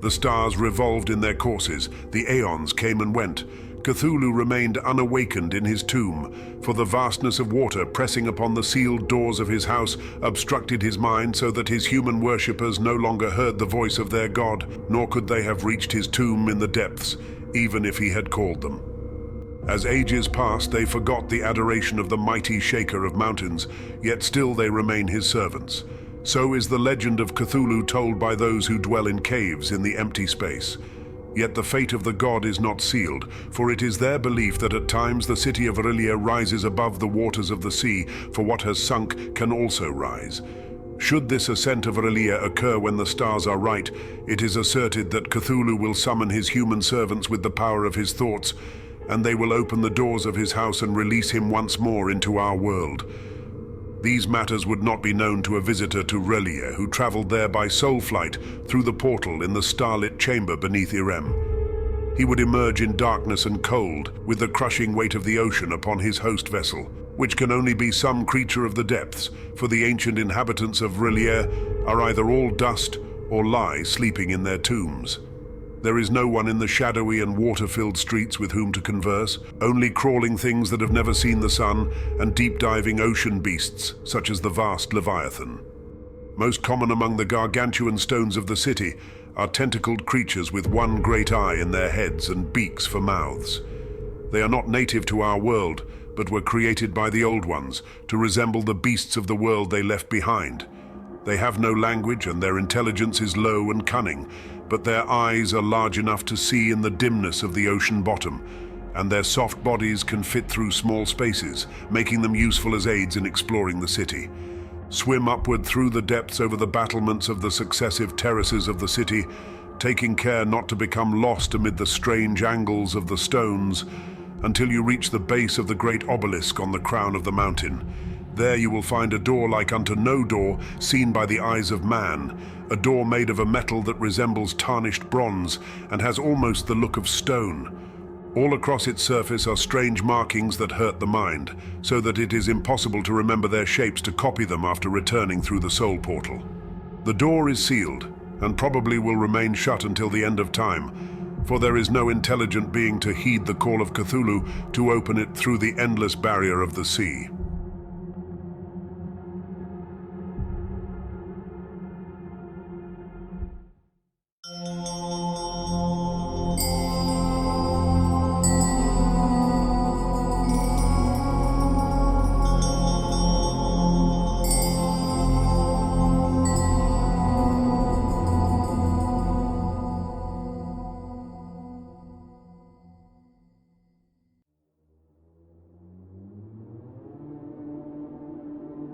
The stars revolved in their courses, the aeons came and went. Cthulhu remained unawakened in his tomb, for the vastness of water pressing upon the sealed doors of his house obstructed his mind so that his human worshippers no longer heard the voice of their god, nor could they have reached his tomb in the depths, even if he had called them. As ages passed, they forgot the adoration of the mighty shaker of mountains, yet still they remain his servants. So is the legend of Cthulhu told by those who dwell in caves in the empty space. Yet the fate of the god is not sealed, for it is their belief that at times the city of Aurelia rises above the waters of the sea, for what has sunk can also rise. Should this ascent of Aurelia occur when the stars are right, it is asserted that Cthulhu will summon his human servants with the power of his thoughts, and they will open the doors of his house and release him once more into our world. These matters would not be known to a visitor to Aurelia who traveled there by soul flight through the portal in the starlit chamber beneath Irem. He would emerge in darkness and cold, with the crushing weight of the ocean upon his host vessel, which can only be some creature of the depths, for the ancient inhabitants of Aurelia are either all dust or lie sleeping in their tombs. There is no one in the shadowy and water-filled streets with whom to converse, only crawling things that have never seen the sun and deep-diving ocean beasts, such as the vast Leviathan. Most common among the gargantuan stones of the city are tentacled creatures with one great eye in their heads and beaks for mouths. They are not native to our world, but were created by the Old Ones to resemble the beasts of the world they left behind. They have no language and their intelligence is low and cunning, but their eyes are large enough to see in the dimness of the ocean bottom, and their soft bodies can fit through small spaces, making them useful as aids in exploring the city. Swim upward through the depths over the battlements of the successive terraces of the city, taking care not to become lost amid the strange angles of the stones, until you reach the base of the great obelisk on the crown of the mountain. There you will find a door like unto no door seen by the eyes of man, a door made of a metal that resembles tarnished bronze and has almost the look of stone. All across its surface are strange markings that hurt the mind, so that it is impossible to remember their shapes to copy them after returning through the soul portal. The door is sealed, and probably will remain shut until the end of time, for there is no intelligent being to heed the call of Cthulhu to open it through the endless barrier of the sea.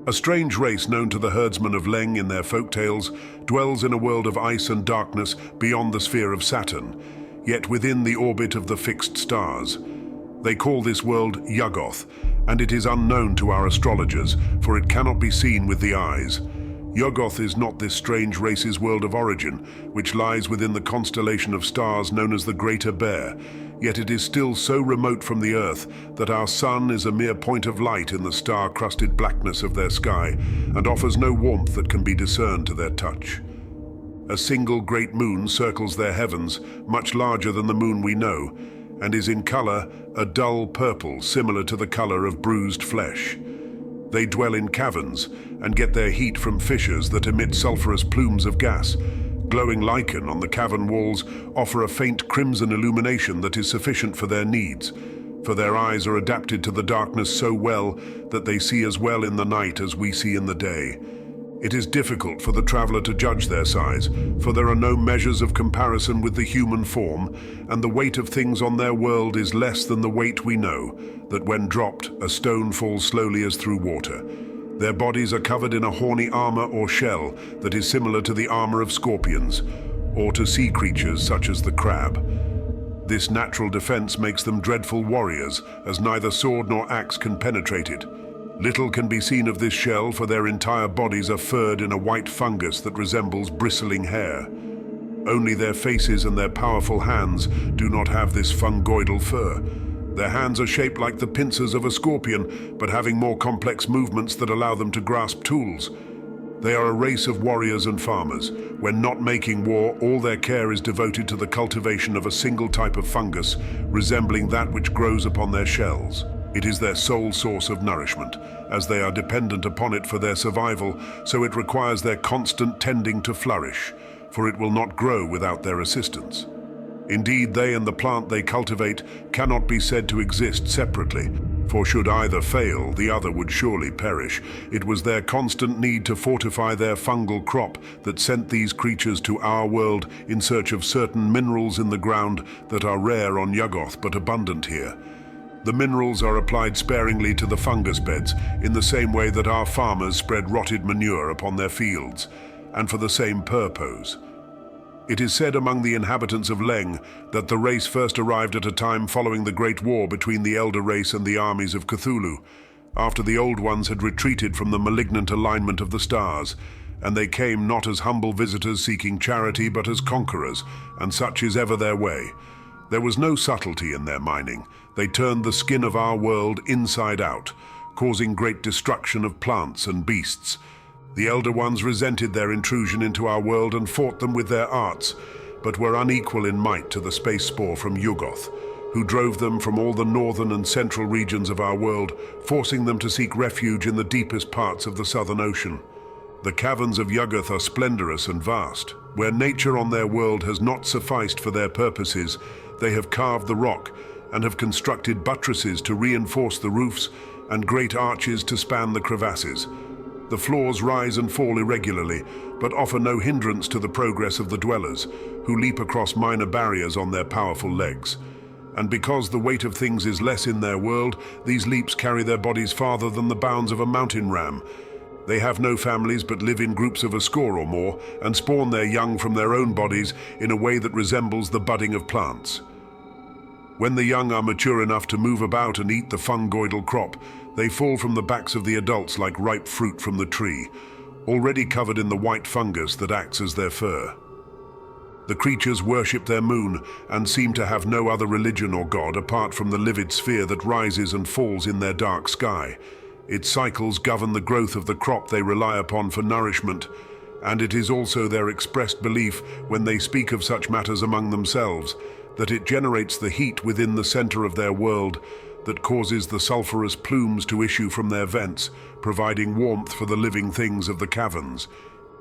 A strange race known to the herdsmen of Leng in their folk tales dwells in a world of ice and darkness beyond the sphere of Saturn, yet within the orbit of the fixed stars. They call this world Yuggoth, and it is unknown to our astrologers, for it cannot be seen with the eyes. Yuggoth is not this strange race's world of origin, which lies within the constellation of stars known as the Greater Bear, yet it is still so remote from the Earth that our sun is a mere point of light in the star-crusted blackness of their sky, and offers no warmth that can be discerned to their touch. A single great moon circles their heavens, much larger than the moon we know, and is in color a dull purple similar to the color of bruised flesh. They dwell in caverns and get their heat from fissures that emit sulfurous plumes of gas. Glowing lichen on the cavern walls offer a faint crimson illumination that is sufficient for their needs, for their eyes are adapted to the darkness so well that they see as well in the night as we see in the day. It is difficult for the traveler to judge their size, for there are no measures of comparison with the human form, and the weight of things on their world is less than the weight we know, that when dropped, a stone falls slowly as through water. Their bodies are covered in a horny armor or shell that is similar to the armor of scorpions, or to sea creatures such as the crab. This natural defense makes them dreadful warriors, as neither sword nor axe can penetrate it. Little can be seen of this shell, for their entire bodies are furred in a white fungus that resembles bristling hair. Only their faces and their powerful hands do not have this fungoidal fur. Their hands are shaped like the pincers of a scorpion, but having more complex movements that allow them to grasp tools. They are a race of warriors and farmers. When not making war, all their care is devoted to the cultivation of a single type of fungus, resembling that which grows upon their shells. It is their sole source of nourishment, as they are dependent upon it for their survival, so it requires their constant tending to flourish, for it will not grow without their assistance. Indeed, they and the plant they cultivate cannot be said to exist separately. For should either fail, the other would surely perish. It was their constant need to fortify their fungal crop that sent these creatures to our world in search of certain minerals in the ground that are rare on Yuggoth but abundant here. The minerals are applied sparingly to the fungus beds in the same way that our farmers spread rotted manure upon their fields, and for the same purpose. It is said among the inhabitants of Leng that the race first arrived at a time following the Great War between the Elder Race and the armies of Cthulhu, after the Old Ones had retreated from the malignant alignment of the stars, and they came not as humble visitors seeking charity but as conquerors, and such is ever their way. There was no subtlety in their mining. They turned the skin of our world inside out, causing great destruction of plants and beasts. The Elder Ones resented their intrusion into our world and fought them with their arts, but were unequal in might to the space spore from Yuggoth, who drove them from all the northern and central regions of our world, forcing them to seek refuge in the deepest parts of the Southern Ocean. The caverns of Yuggoth are splendorous and vast. Where nature on their world has not sufficed for their purposes, they have carved the rock and have constructed buttresses to reinforce the roofs and great arches to span the crevasses. The floors rise and fall irregularly, but offer no hindrance to the progress of the dwellers, who leap across minor barriers on their powerful legs. And because the weight of things is less in their world, these leaps carry their bodies farther than the bounds of a mountain ram. They have no families but live in groups of a score or more, and spawn their young from their own bodies in a way that resembles the budding of plants. When the young are mature enough to move about and eat the fungoidal crop, they fall from the backs of the adults like ripe fruit from the tree, already covered in the white fungus that acts as their fur. The creatures worship their moon and seem to have no other religion or god apart from the livid sphere that rises and falls in their dark sky. Its cycles govern the growth of the crop they rely upon for nourishment, and it is also their expressed belief when they speak of such matters among themselves that it generates the heat within the center of their world that causes the sulphurous plumes to issue from their vents, providing warmth for the living things of the caverns.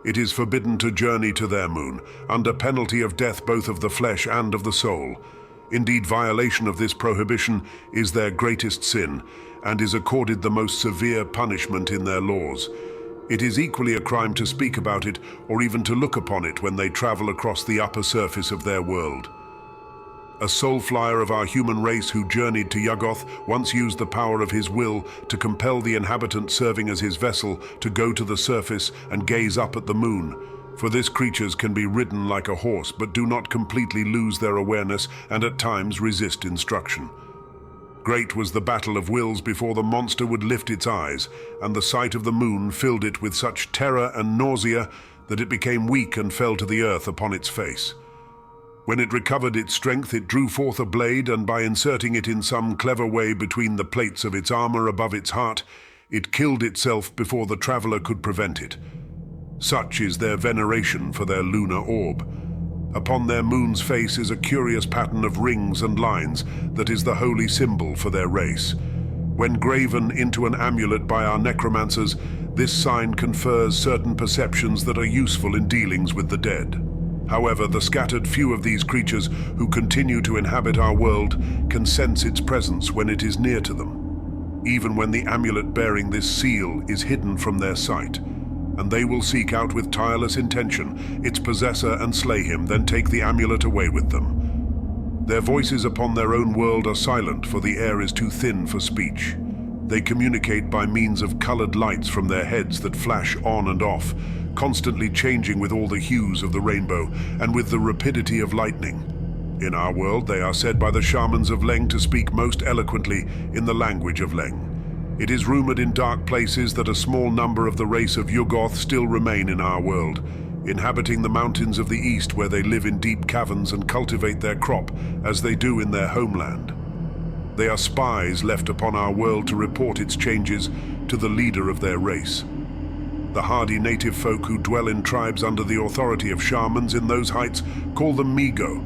It is forbidden to journey to their moon, under penalty of death both of the flesh and of the soul. Indeed, violation of this prohibition is their greatest sin, and is accorded the most severe punishment in their laws. It is equally a crime to speak about it, or even to look upon it when they travel across the upper surface of their world. A soul flyer of our human race who journeyed to Yuggoth once used the power of his will to compel the inhabitant serving as his vessel to go to the surface and gaze up at the moon. For this creatures can be ridden like a horse but do not completely lose their awareness and at times resist instruction. Great was the battle of wills before the monster would lift its eyes, and the sight of the moon filled it with such terror and nausea that it became weak and fell to the earth upon its face. When it recovered its strength, it drew forth a blade, and by inserting it in some clever way between the plates of its armor above its heart, it killed itself before the traveler could prevent it. Such is their veneration for their lunar orb. Upon their moon's face is a curious pattern of rings and lines that is the holy symbol for their race. When graven into an amulet by our necromancers, this sign confers certain perceptions that are useful in dealings with the dead. However, the scattered few of these creatures who continue to inhabit our world can sense its presence when it is near to them, even when the amulet bearing this seal is hidden from their sight, and they will seek out with tireless intention its possessor and slay him, then take the amulet away with them. Their voices upon their own world are silent, for the air is too thin for speech. They communicate by means of colored lights from their heads that flash on and off, constantly changing with all the hues of the rainbow and with the rapidity of lightning. In our world, they are said by the shamans of Leng to speak most eloquently in the language of Leng. It is rumored in dark places that a small number of the race of Yuggoth still remain in our world, inhabiting the mountains of the east where they live in deep caverns and cultivate their crop as they do in their homeland. They are spies left upon our world to report its changes to the leader of their race. The hardy native folk who dwell in tribes under the authority of shamans in those heights call them Migo,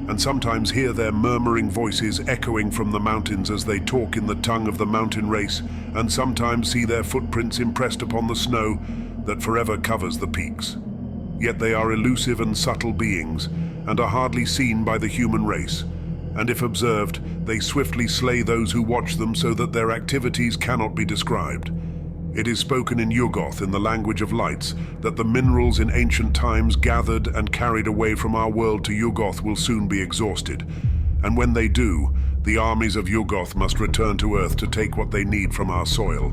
and sometimes hear their murmuring voices echoing from the mountains as they talk in the tongue of the mountain race, and sometimes see their footprints impressed upon the snow that forever covers the peaks. Yet they are elusive and subtle beings, and are hardly seen by the human race. and if observed, they swiftly slay those who watch them so that their activities cannot be described. It is spoken in Yuggoth, in the language of lights, that the minerals in ancient times gathered and carried away from our world to Yuggoth will soon be exhausted. And when they do, the armies of Yuggoth must return to Earth to take what they need from our soil.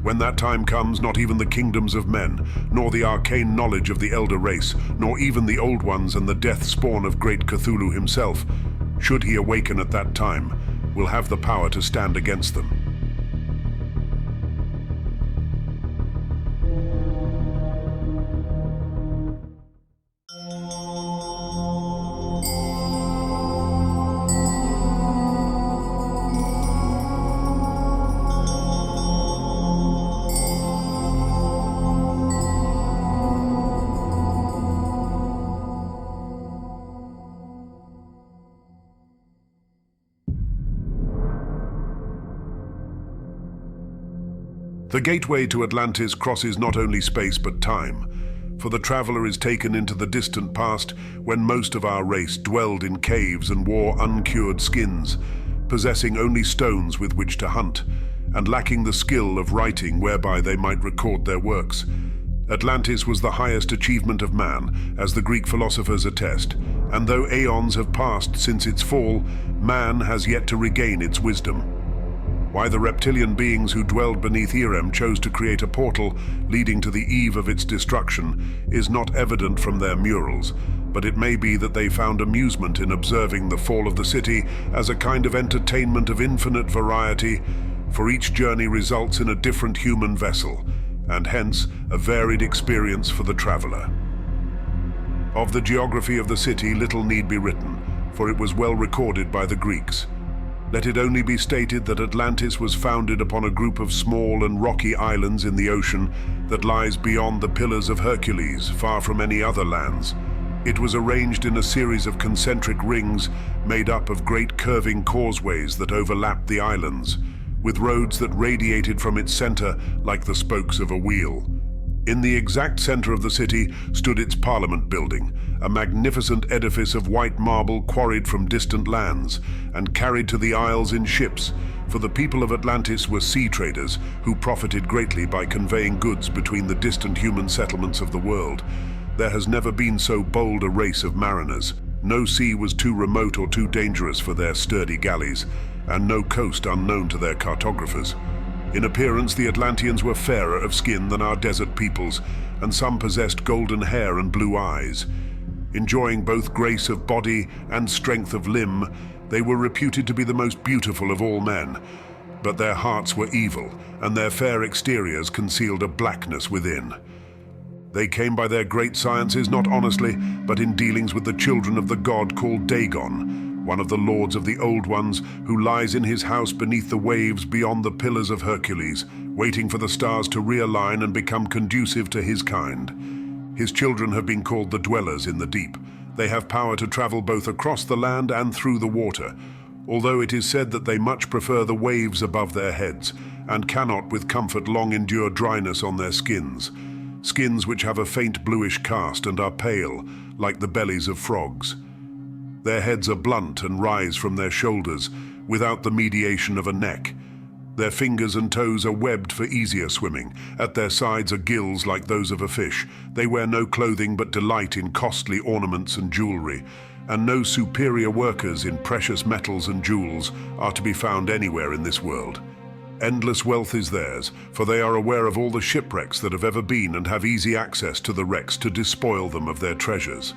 When that time comes, not even the kingdoms of men, nor the arcane knowledge of the elder race, nor even the old ones and the death spawn of great Cthulhu himself, should he awaken at that time, will have the power to stand against them. The gateway to Atlantis crosses not only space but time, for the traveler is taken into the distant past when most of our race dwelled in caves and wore uncured skins, possessing only stones with which to hunt, and lacking the skill of writing whereby they might record their works. Atlantis was the highest achievement of man, as the Greek philosophers attest, and though aeons have passed since its fall, man has yet to regain its wisdom. Why the reptilian beings who dwelled beneath Irem chose to create a portal leading to the eve of its destruction is not evident from their murals, but it may be that they found amusement in observing the fall of the city as a kind of entertainment of infinite variety, for each journey results in a different human vessel, and hence a varied experience for the traveler. Of the geography of the city little need be written, for it was well recorded by the Greeks. Let it only be stated that Atlantis was founded upon a group of small and rocky islands in the ocean that lies beyond the Pillars of Hercules, far from any other lands. It was arranged in a series of concentric rings made up of great curving causeways that overlapped the islands, with roads that radiated from its center like the spokes of a wheel. In the exact center of the city stood its Parliament building, a magnificent edifice of white marble quarried from distant lands and carried to the isles in ships, for the people of Atlantis were sea traders who profited greatly by conveying goods between the distant human settlements of the world. There has never been so bold a race of mariners. No sea was too remote or too dangerous for their sturdy galleys, and no coast unknown to their cartographers. In appearance, the Atlanteans were fairer of skin than our desert peoples, and some possessed golden hair and blue eyes. Enjoying both grace of body and strength of limb, they were reputed to be the most beautiful of all men. But their hearts were evil, and their fair exteriors concealed a blackness within. They came by their great sciences not honestly, but in dealings with the children of the god called Dagon, one of the lords of the Old Ones, who lies in his house beneath the waves beyond the Pillars of Hercules, waiting for the stars to realign and become conducive to his kind. His children have been called the Dwellers in the Deep. They have power to travel both across the land and through the water, although it is said that they much prefer the waves above their heads, and cannot with comfort long endure dryness on their skins which have a faint bluish cast and are pale, like the bellies of frogs. Their heads are blunt and rise from their shoulders, without the mediation of a neck. Their fingers and toes are webbed for easier swimming. At their sides are gills like those of a fish. They wear no clothing but delight in costly ornaments and jewelry, and no superior workers in precious metals and jewels are to be found anywhere in this world. Endless wealth is theirs, for they are aware of all the shipwrecks that have ever been and have easy access to the wrecks to despoil them of their treasures.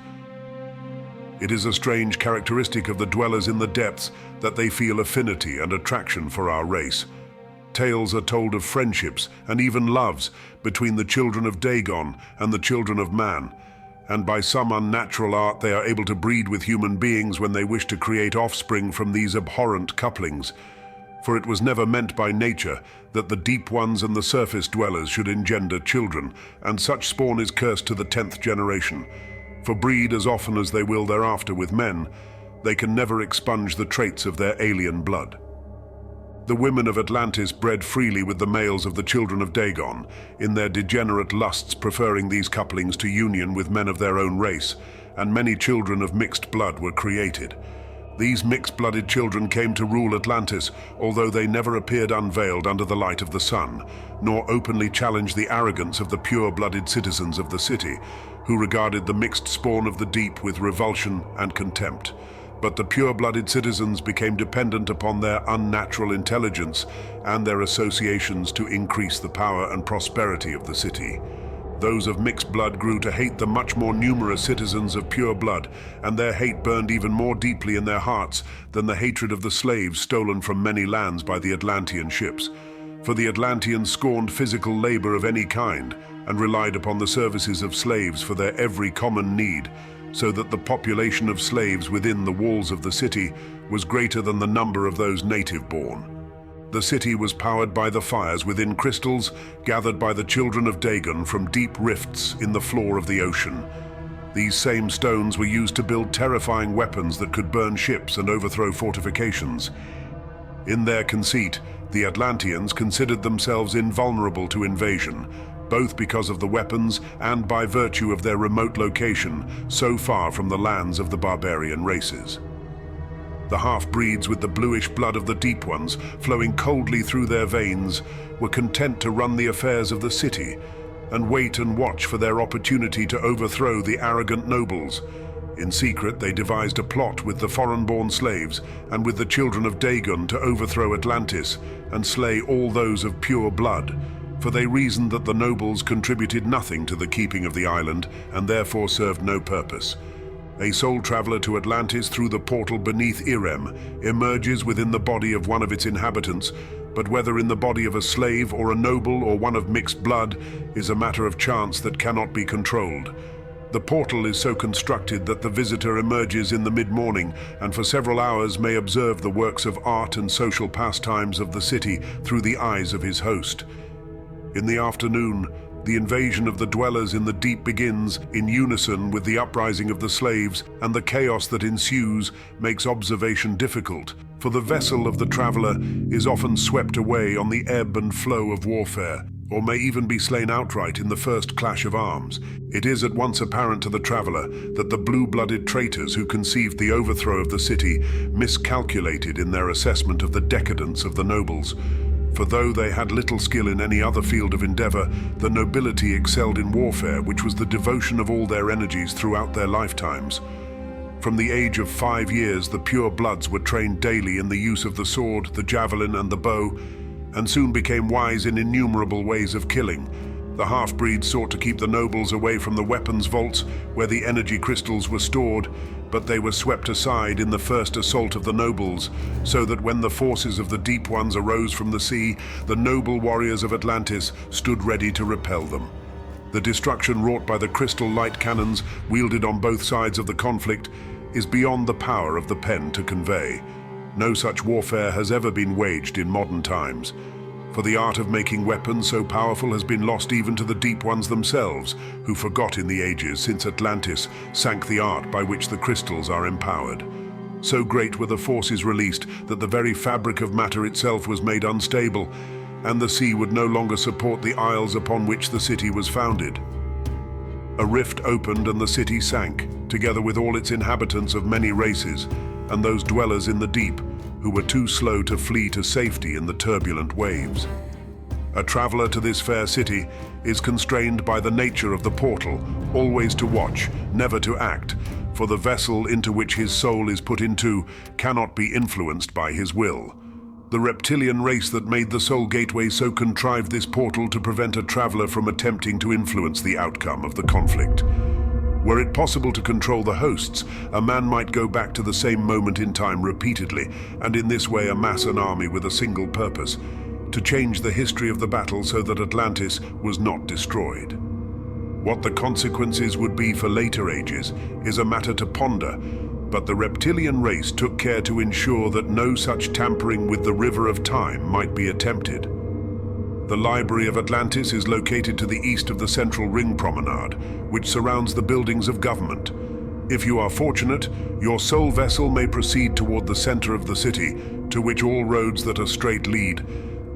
It is a strange characteristic of the dwellers in the depths that they feel affinity and attraction for our race. Tales are told of friendships and even loves between the children of Dagon and the children of man, and by some unnatural art they are able to breed with human beings when they wish to create offspring from these abhorrent couplings. For it was never meant by nature that the deep ones and the surface dwellers should engender children, and such spawn is cursed to the 10th generation. For breed as often as they will thereafter with men, they can never expunge the traits of their alien blood. The women of Atlantis bred freely with the males of the children of Dagon, in their degenerate lusts preferring these couplings to union with men of their own race, and many children of mixed blood were created. These mixed-blooded children came to rule Atlantis, although they never appeared unveiled under the light of the sun, nor openly challenged the arrogance of the pure-blooded citizens of the city, who regarded the mixed spawn of the deep with revulsion and contempt. But the pure-blooded citizens became dependent upon their unnatural intelligence and their associations to increase the power and prosperity of the city. Those of mixed blood grew to hate the much more numerous citizens of pure blood, and their hate burned even more deeply in their hearts than the hatred of the slaves stolen from many lands by the Atlantean ships. For the Atlanteans scorned physical labor of any kind and relied upon the services of slaves for their every common need, so that the population of slaves within the walls of the city was greater than the number of those native-born. The city was powered by the fires within crystals gathered by the children of Dagon from deep rifts in the floor of the ocean. These same stones were used to build terrifying weapons that could burn ships and overthrow fortifications. In their conceit, the Atlanteans considered themselves invulnerable to invasion, both because of the weapons and by virtue of their remote location so far from the lands of the barbarian races. The half-breeds with the bluish blood of the Deep Ones flowing coldly through their veins were content to run the affairs of the city and wait and watch for their opportunity to overthrow the arrogant nobles. In secret, they devised a plot with the foreign-born slaves and with the children of Dagon to overthrow Atlantis and slay all those of pure blood, for they reasoned that the nobles contributed nothing to the keeping of the island and therefore served no purpose. A soul traveler to Atlantis through the portal beneath Irem emerges within the body of one of its inhabitants, but whether in the body of a slave or a noble or one of mixed blood is a matter of chance that cannot be controlled. The portal is so constructed that the visitor emerges in the mid-morning and for several hours may observe the works of art and social pastimes of the city through the eyes of his host. In the afternoon, the invasion of the dwellers in the deep begins, in unison with the uprising of the slaves, and the chaos that ensues makes observation difficult, for the vessel of the traveler is often swept away on the ebb and flow of warfare, or may even be slain outright in the first clash of arms. It is at once apparent to the traveler that the blue-blooded traitors who conceived the overthrow of the city miscalculated in their assessment of the decadence of the nobles. For though they had little skill in any other field of endeavor, the nobility excelled in warfare, which was the devotion of all their energies throughout their lifetimes. From the age of 5 years, the pure bloods were trained daily in the use of the sword, the javelin, and the bow, and soon became wise in innumerable ways of killing. The half-breeds sought to keep the nobles away from the weapons vaults where the energy crystals were stored, but they were swept aside in the first assault of the nobles, so that when the forces of the Deep Ones arose from the sea, the noble warriors of Atlantis stood ready to repel them. The destruction wrought by the crystal light cannons wielded on both sides of the conflict is beyond the power of the pen to convey. No such warfare has ever been waged in modern times. For the art of making weapons so powerful has been lost even to the Deep Ones themselves, who forgot in the ages since Atlantis sank the art by which the crystals are empowered. So great were the forces released that the very fabric of matter itself was made unstable, and the sea would no longer support the isles upon which the city was founded. A rift opened and the city sank, together with all its inhabitants of many races, and those dwellers in the deep, who were too slow to flee to safety in the turbulent waves. A traveler to this fair city is constrained by the nature of the portal, always to watch, never to act, for the vessel into which his soul is put into cannot be influenced by his will. The reptilian race that made the soul gateway so contrived this portal to prevent a traveler from attempting to influence the outcome of the conflict. Were it possible to control the hosts, a man might go back to the same moment in time repeatedly, and in this way amass an army with a single purpose: to change the history of the battle so that Atlantis was not destroyed. What the consequences would be for later ages is a matter to ponder, but the reptilian race took care to ensure that no such tampering with the river of time might be attempted. The Library of Atlantis is located to the east of the central ring promenade, which surrounds the buildings of government. If you are fortunate, your soul vessel may proceed toward the center of the city, to which all roads that are straight lead,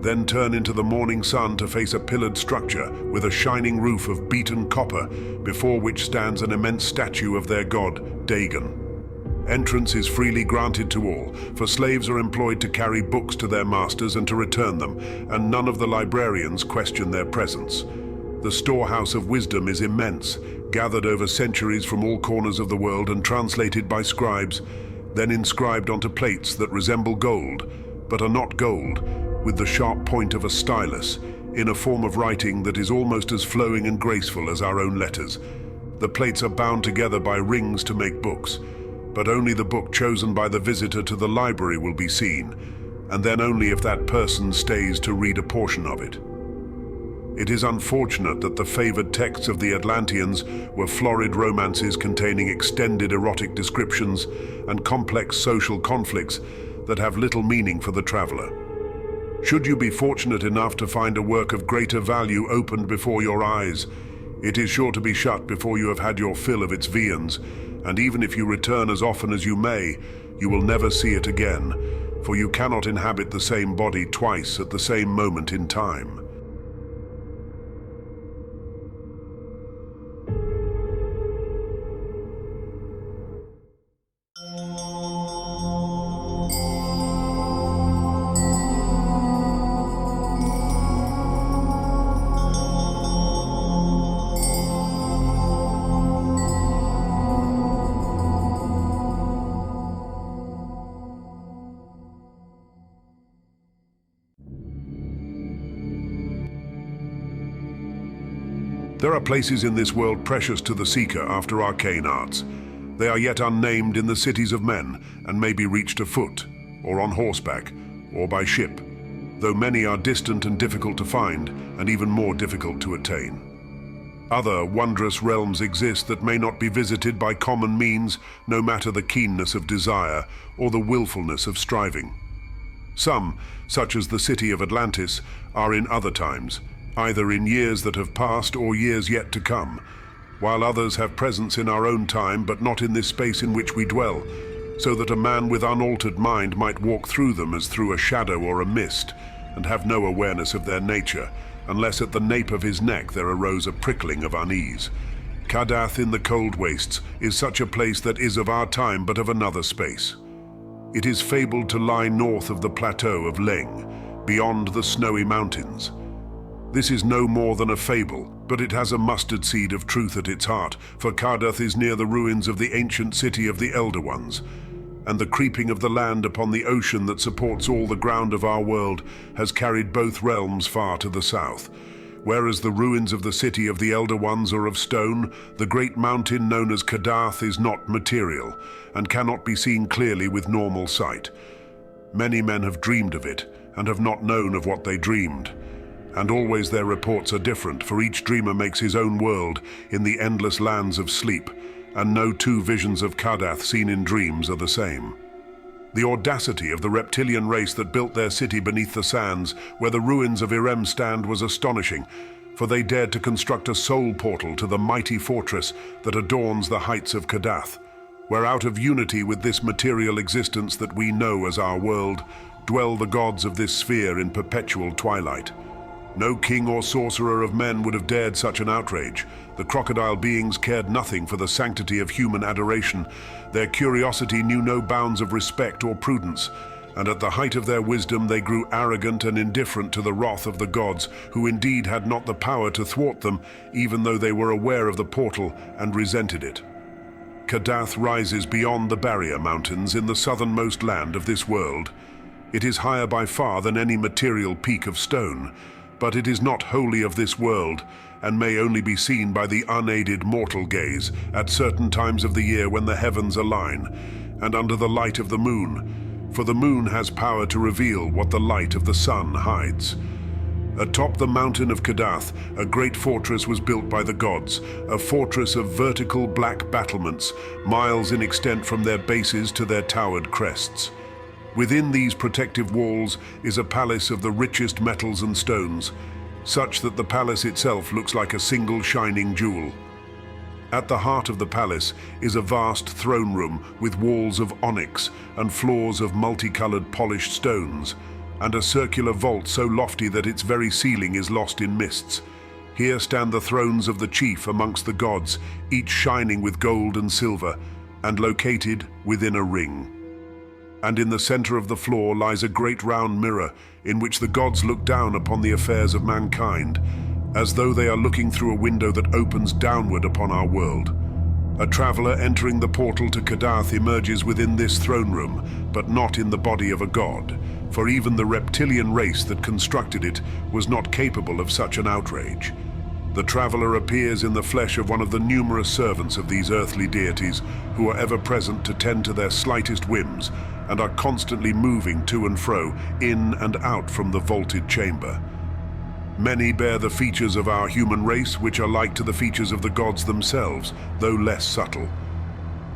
then turn into the morning sun to face a pillared structure with a shining roof of beaten copper, before which stands an immense statue of their god, Dagon. Entrance is freely granted to all, for slaves are employed to carry books to their masters and to return them, and none of the librarians question their presence. The storehouse of wisdom is immense, gathered over centuries from all corners of the world and translated by scribes, then inscribed onto plates that resemble gold, but are not gold, with the sharp point of a stylus, in a form of writing that is almost as flowing and graceful as our own letters. The plates are bound together by rings to make books, but only the book chosen by the visitor to the library will be seen, and then only if that person stays to read a portion of it. It is unfortunate that the favored texts of the Atlanteans were florid romances containing extended erotic descriptions and complex social conflicts that have little meaning for the traveler. Should you be fortunate enough to find a work of greater value opened before your eyes, it is sure to be shut before you have had your fill of its viands, and even if you return as often as you may, you will never see it again, for you cannot inhabit the same body twice at the same moment in time. There are places in this world precious to the seeker after arcane arts. They are yet unnamed in the cities of men, and may be reached afoot, or on horseback, or by ship, though many are distant and difficult to find, and even more difficult to attain. Other wondrous realms exist that may not be visited by common means, no matter the keenness of desire, or the willfulness of striving. Some, such as the city of Atlantis, are in other times, either in years that have passed or years yet to come, while others have presence in our own time but not in this space in which we dwell, so that a man with unaltered mind might walk through them as through a shadow or a mist, and have no awareness of their nature, unless at the nape of his neck there arose a prickling of unease. Kadath in the cold wastes is such a place that is of our time but of another space. It is fabled to lie north of the Plateau of Leng, beyond the snowy mountains. This is no more than a fable, but it has a mustard seed of truth at its heart, for Kadath is near the ruins of the ancient city of the Elder Ones, and the creeping of the land upon the ocean that supports all the ground of our world has carried both realms far to the south. Whereas the ruins of the city of the Elder Ones are of stone, the great mountain known as Kadath is not material, and cannot be seen clearly with normal sight. Many men have dreamed of it, and have not known of what they dreamed. And always their reports are different, for each dreamer makes his own world in the endless lands of sleep, and no two visions of Kadath seen in dreams are the same. The audacity of the reptilian race that built their city beneath the sands, where the ruins of Irem stand, was astonishing, for they dared to construct a soul portal to the mighty fortress that adorns the heights of Kadath, where out of unity with this material existence that we know as our world, dwell the gods of this sphere in perpetual twilight. No king or sorcerer of men would have dared such an outrage. The crocodile beings cared nothing for the sanctity of human adoration. Their curiosity knew no bounds of respect or prudence, and at the height of their wisdom they grew arrogant and indifferent to the wrath of the gods, who indeed had not the power to thwart them, even though they were aware of the portal and resented it. Kadath rises beyond the barrier mountains in the southernmost land of this world. It is higher by far than any material peak of stone, but it is not wholly of this world, and may only be seen by the unaided mortal gaze at certain times of the year when the heavens align, and under the light of the moon, for the moon has power to reveal what the light of the sun hides. Atop the mountain of Kadath, a great fortress was built by the gods, a fortress of vertical black battlements, miles in extent from their bases to their towered crests. Within these protective walls is a palace of the richest metals and stones, such that the palace itself looks like a single shining jewel. At the heart of the palace is a vast throne room with walls of onyx and floors of multicolored polished stones, and a circular vault so lofty that its very ceiling is lost in mists. Here stand the thrones of the chief amongst the gods, each shining with gold and silver, and located within a ring. And in the center of the floor lies a great round mirror in which the gods look down upon the affairs of mankind, as though they are looking through a window that opens downward upon our world. A traveler entering the portal to Kadath emerges within this throne room, but not in the body of a god, for even the reptilian race that constructed it was not capable of such an outrage. The traveler appears in the flesh of one of the numerous servants of these earthly deities who are ever present to tend to their slightest whims and are constantly moving to and fro, in and out from the vaulted chamber. Many bear the features of our human race, which are like to the features of the gods themselves, though less subtle.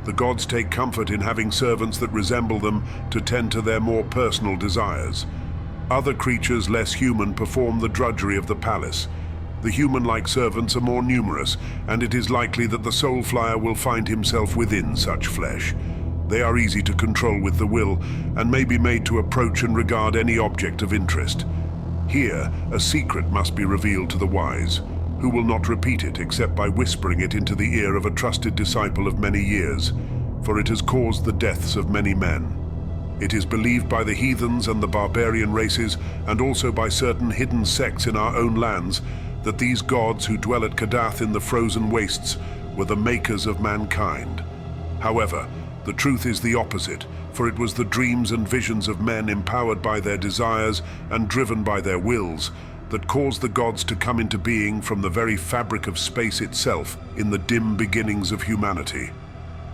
The gods take comfort in having servants that resemble them to tend to their more personal desires. Other creatures less human perform the drudgery of the palace. The human-like servants are more numerous, and it is likely that the soul flyer will find himself within such flesh. They are easy to control with the will, and may be made to approach and regard any object of interest. Here, a secret must be revealed to the wise, who will not repeat it except by whispering it into the ear of a trusted disciple of many years, for it has caused the deaths of many men. It is believed by the heathens and the barbarian races, and also by certain hidden sects in our own lands, that these gods who dwell at Kadath in the frozen wastes were the makers of mankind. However, the truth is the opposite, for it was the dreams and visions of men empowered by their desires and driven by their wills that caused the gods to come into being from the very fabric of space itself in the dim beginnings of humanity.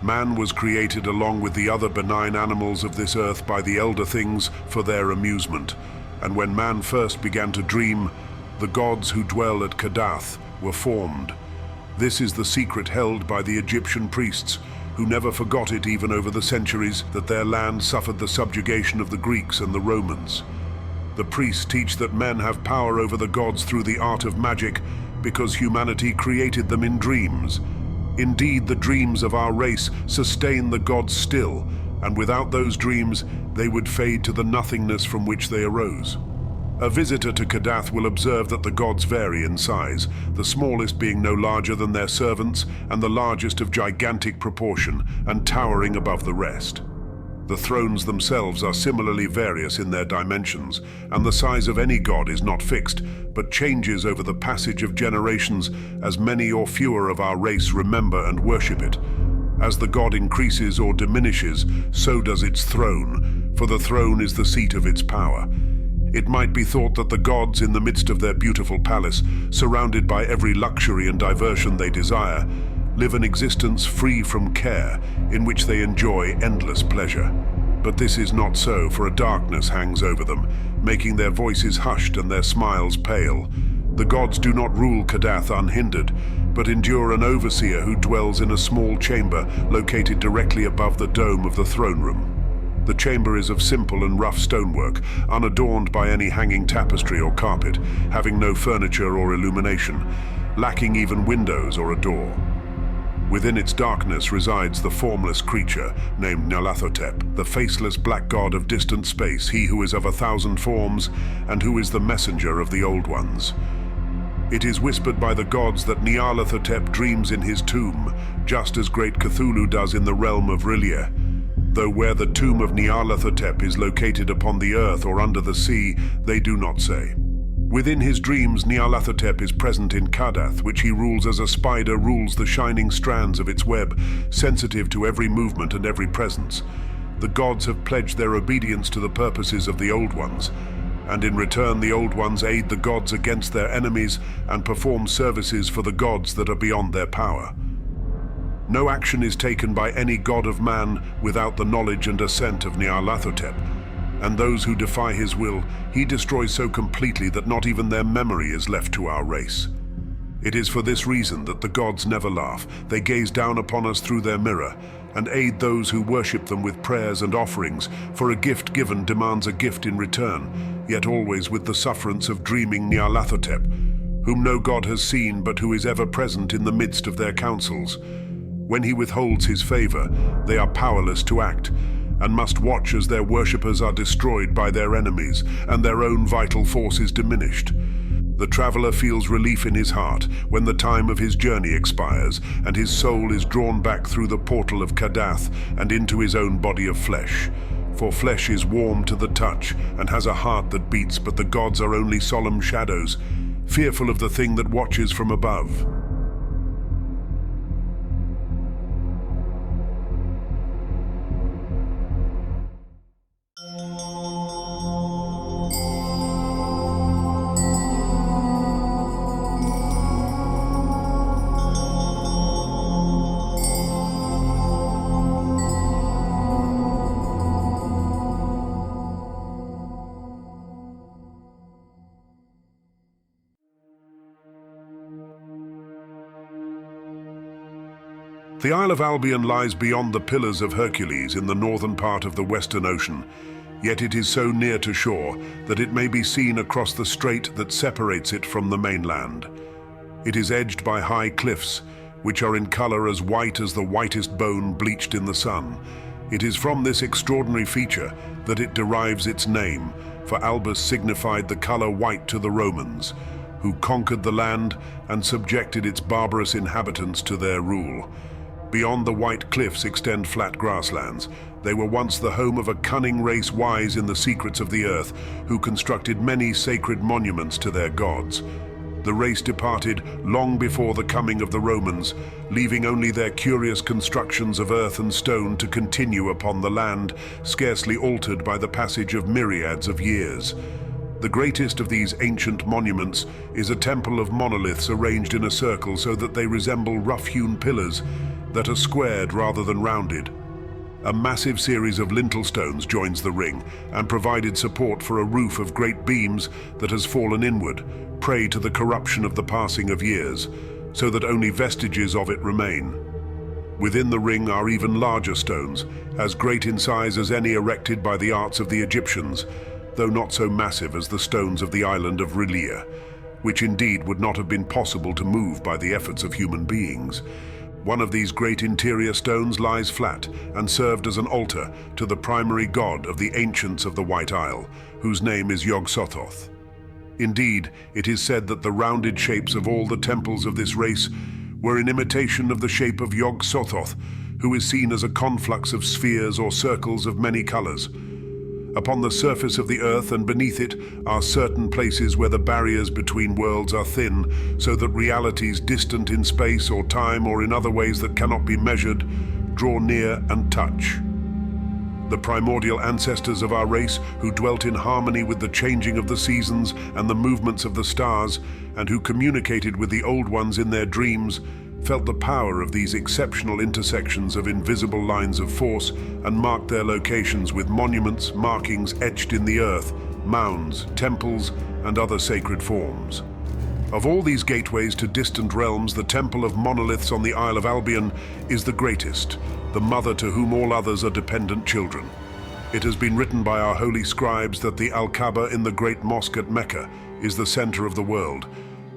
Man was created along with the other benign animals of this earth by the elder things for their amusement, and when man first began to dream, the gods who dwell at Kadath were formed. This is the secret held by the Egyptian priests, who never forgot it even over the centuries that their land suffered the subjugation of the Greeks and the Romans. The priests teach that men have power over the gods through the art of magic because humanity created them in dreams. Indeed, the dreams of our race sustain the gods still, and without those dreams, they would fade to the nothingness from which they arose. A visitor to Kadath will observe that the gods vary in size, the smallest being no larger than their servants, and the largest of gigantic proportion and towering above the rest. The thrones themselves are similarly various in their dimensions, and the size of any god is not fixed, but changes over the passage of generations as many or fewer of our race remember and worship it. As the god increases or diminishes, so does its throne, for the throne is the seat of its power. It might be thought that the gods, in the midst of their beautiful palace, surrounded by every luxury and diversion they desire, live an existence free from care, in which they enjoy endless pleasure. But this is not so, for a darkness hangs over them, making their voices hushed and their smiles pale. The gods do not rule Kadath unhindered, but endure an overseer who dwells in a small chamber located directly above the dome of the throne room. The chamber is of simple and rough stonework, unadorned by any hanging tapestry or carpet, having no furniture or illumination, lacking even windows or a door. Within its darkness resides the formless creature named Nyarlathotep, the faceless black god of distant space, he who is of 1,000 forms and who is the messenger of the Old Ones. It is whispered by the gods that Nyarlathotep dreams in his tomb, just as great Cthulhu does in the realm of R'lyeh. Though where the tomb of Nyarlathotep is located upon the earth or under the sea, they do not say. Within his dreams, Nyarlathotep is present in Kadath, which he rules as a spider rules the shining strands of its web, sensitive to every movement and every presence. The gods have pledged their obedience to the purposes of the Old Ones, and in return the Old Ones aid the gods against their enemies and perform services for the gods that are beyond their power. No action is taken by any god of man without the knowledge and assent of Nyarlathotep, and those who defy his will, he destroys so completely that not even their memory is left to our race. It is for this reason that the gods never laugh. They gaze down upon us through their mirror, and aid those who worship them with prayers and offerings, for a gift given demands a gift in return, yet always with the sufferance of dreaming Nyarlathotep, whom no god has seen but who is ever present in the midst of their councils. When he withholds his favor, they are powerless to act, and must watch as their worshippers are destroyed by their enemies, and their own vital force is diminished. The traveler feels relief in his heart when the time of his journey expires and his soul is drawn back through the portal of Kadath and into his own body of flesh. For flesh is warm to the touch and has a heart that beats, but the gods are only solemn shadows, fearful of the thing that watches from above. The Isle of Albion lies beyond the Pillars of Hercules in the northern part of the Western Ocean, yet it is so near to shore that it may be seen across the strait that separates it from the mainland. It is edged by high cliffs, which are in color as white as the whitest bone bleached in the sun. It is from this extraordinary feature that it derives its name, for albus signified the color white to the Romans, who conquered the land and subjected its barbarous inhabitants to their rule. Beyond the white cliffs extend flat grasslands. They were once the home of a cunning race wise in the secrets of the earth, who constructed many sacred monuments to their gods. The race departed long before the coming of the Romans, leaving only their curious constructions of earth and stone to continue upon the land, scarcely altered by the passage of myriads of years. The greatest of these ancient monuments is a temple of monoliths arranged in a circle so that they resemble rough-hewn pillars that are squared rather than rounded. A massive series of lintel stones joins the ring and provided support for a roof of great beams that has fallen inward, prey to the corruption of the passing of years, so that only vestiges of it remain. Within the ring are even larger stones, as great in size as any erected by the arts of the Egyptians, though not so massive as the stones of the island of R'lyeh, which indeed would not have been possible to move by the efforts of human beings. One of these great interior stones lies flat and served as an altar to the primary god of the ancients of the White Isle, whose name is Yog-Sothoth. Indeed, it is said that the rounded shapes of all the temples of this race were in imitation of the shape of Yog-Sothoth, who is seen as a conflux of spheres or circles of many colors. Upon the surface of the earth and beneath it are certain places where the barriers between worlds are thin, so that realities distant in space or time or in other ways that cannot be measured draw near and touch. The primordial ancestors of our race, who dwelt in harmony with the changing of the seasons and the movements of the stars, and who communicated with the old ones in their dreams, felt the power of these exceptional intersections of invisible lines of force and marked their locations with monuments, markings etched in the earth, mounds, temples, and other sacred forms. Of all these gateways to distant realms, the Temple of Monoliths on the Isle of Albion is the greatest, the mother to whom all others are dependent children. It has been written by our holy scribes that the Al-Kaaba in the great mosque at Mecca is the center of the world.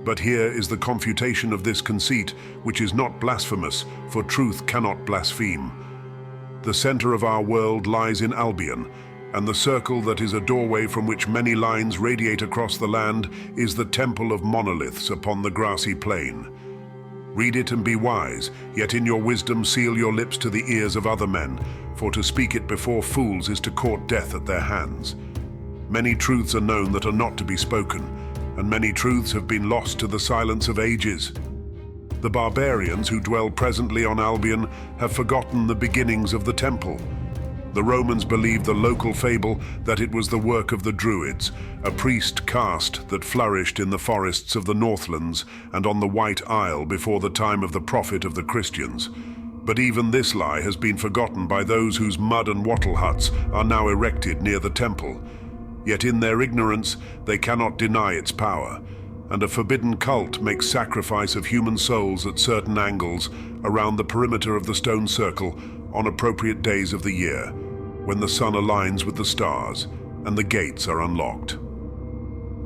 But here is the confutation of this conceit, which is not blasphemous, for truth cannot blaspheme. The center of our world lies in Albion, and the circle that is a doorway from which many lines radiate across the land is the Temple of Monoliths upon the grassy plain. Read it and be wise, yet in your wisdom seal your lips to the ears of other men, for to speak it before fools is to court death at their hands. Many truths are known that are not to be spoken, and many truths have been lost to the silence of ages. The barbarians who dwell presently on Albion have forgotten the beginnings of the temple. The Romans believed the local fable that it was the work of the Druids, a priest caste that flourished in the forests of the Northlands and on the White Isle before the time of the prophet of the Christians. But even this lie has been forgotten by those whose mud and wattle huts are now erected near the temple. Yet in their ignorance, they cannot deny its power, and a forbidden cult makes sacrifice of human souls at certain angles around the perimeter of the stone circle on appropriate days of the year, when the sun aligns with the stars and the gates are unlocked.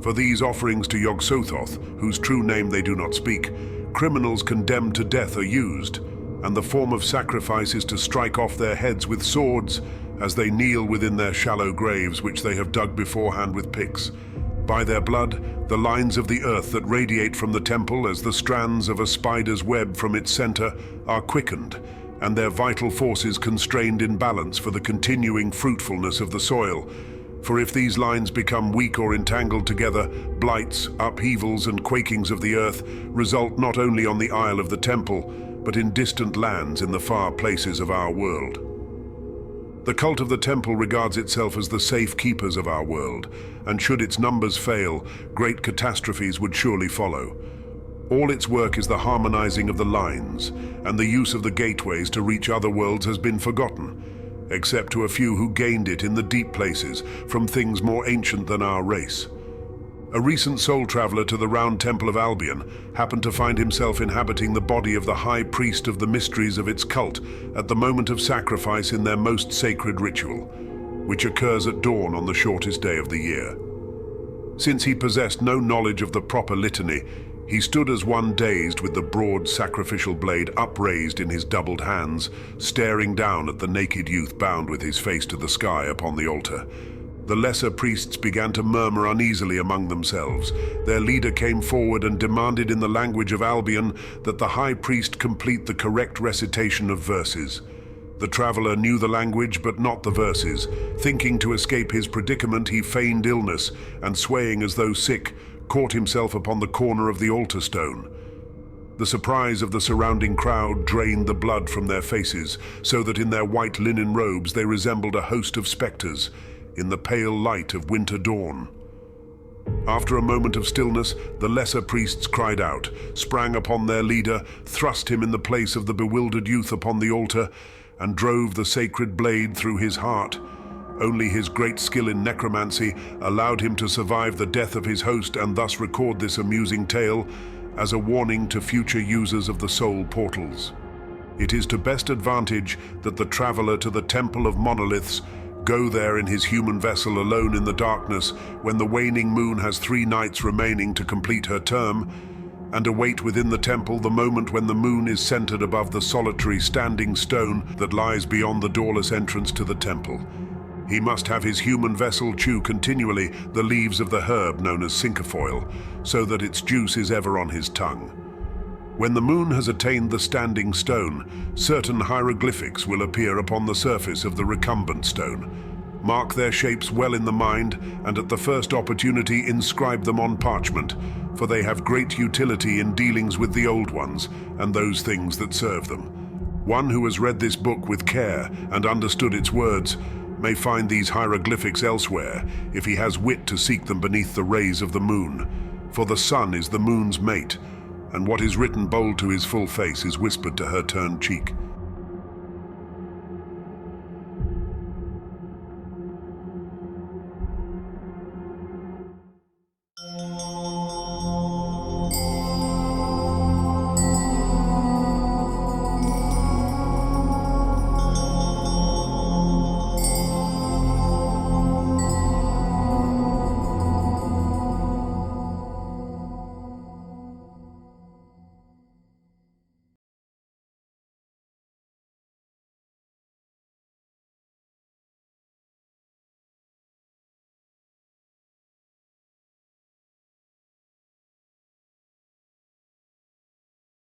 For these offerings to Yog-Sothoth, whose true name they do not speak, criminals condemned to death are used, and the form of sacrifice is to strike off their heads with swords as they kneel within their shallow graves which they have dug beforehand with picks. By their blood, the lines of the earth that radiate from the temple as the strands of a spider's web from its center are quickened, and their vital forces constrained in balance for the continuing fruitfulness of the soil. For if these lines become weak or entangled together, blights, upheavals, and quakings of the earth result not only on the isle of the temple, but in distant lands in the far places of our world. The cult of the temple regards itself as the safe keepers of our world, and should its numbers fail, great catastrophes would surely follow. All its work is the harmonizing of the lines, and the use of the gateways to reach other worlds has been forgotten, except to a few who gained it in the deep places from things more ancient than our race. A recent soul traveler to the round temple of Albion happened to find himself inhabiting the body of the high priest of the mysteries of its cult at the moment of sacrifice in their most sacred ritual, which occurs at dawn on the shortest day of the year. Since he possessed no knowledge of the proper litany, he stood as one dazed with the broad sacrificial blade upraised in his doubled hands, staring down at the naked youth bound with his face to the sky upon the altar. The lesser priests began to murmur uneasily among themselves. Their leader came forward and demanded in the language of Albion that the high priest complete the correct recitation of verses. The traveler knew the language but not the verses. Thinking to escape his predicament, he feigned illness and, swaying as though sick, caught himself upon the corner of the altar stone. The surprise of the surrounding crowd drained the blood from their faces, so that in their white linen robes they resembled a host of specters in the pale light of winter dawn. After a moment of stillness, the lesser priests cried out, sprang upon their leader, thrust him in the place of the bewildered youth upon the altar, and drove the sacred blade through his heart. Only his great skill in necromancy allowed him to survive the death of his host and thus record this amusing tale as a warning to future users of the soul portals. It is to best advantage that the traveler to the Temple of Monoliths go there in his human vessel alone in the darkness when the waning moon has 3 nights remaining to complete her term, and await within the temple the moment when the moon is centered above the solitary standing stone that lies beyond the doorless entrance to the temple. He must have his human vessel chew continually the leaves of the herb known as cinquefoil, so that its juice is ever on his tongue. When the moon has attained the standing stone, certain hieroglyphics will appear upon the surface of the recumbent stone. Mark their shapes well in the mind, and at the first opportunity inscribe them on parchment, for they have great utility in dealings with the old ones and those things that serve them. One who has read this book with care and understood its words may find these hieroglyphics elsewhere if he has wit to seek them beneath the rays of the moon. For the sun is the moon's mate, and what is written bold to his full face is whispered to her turned cheek.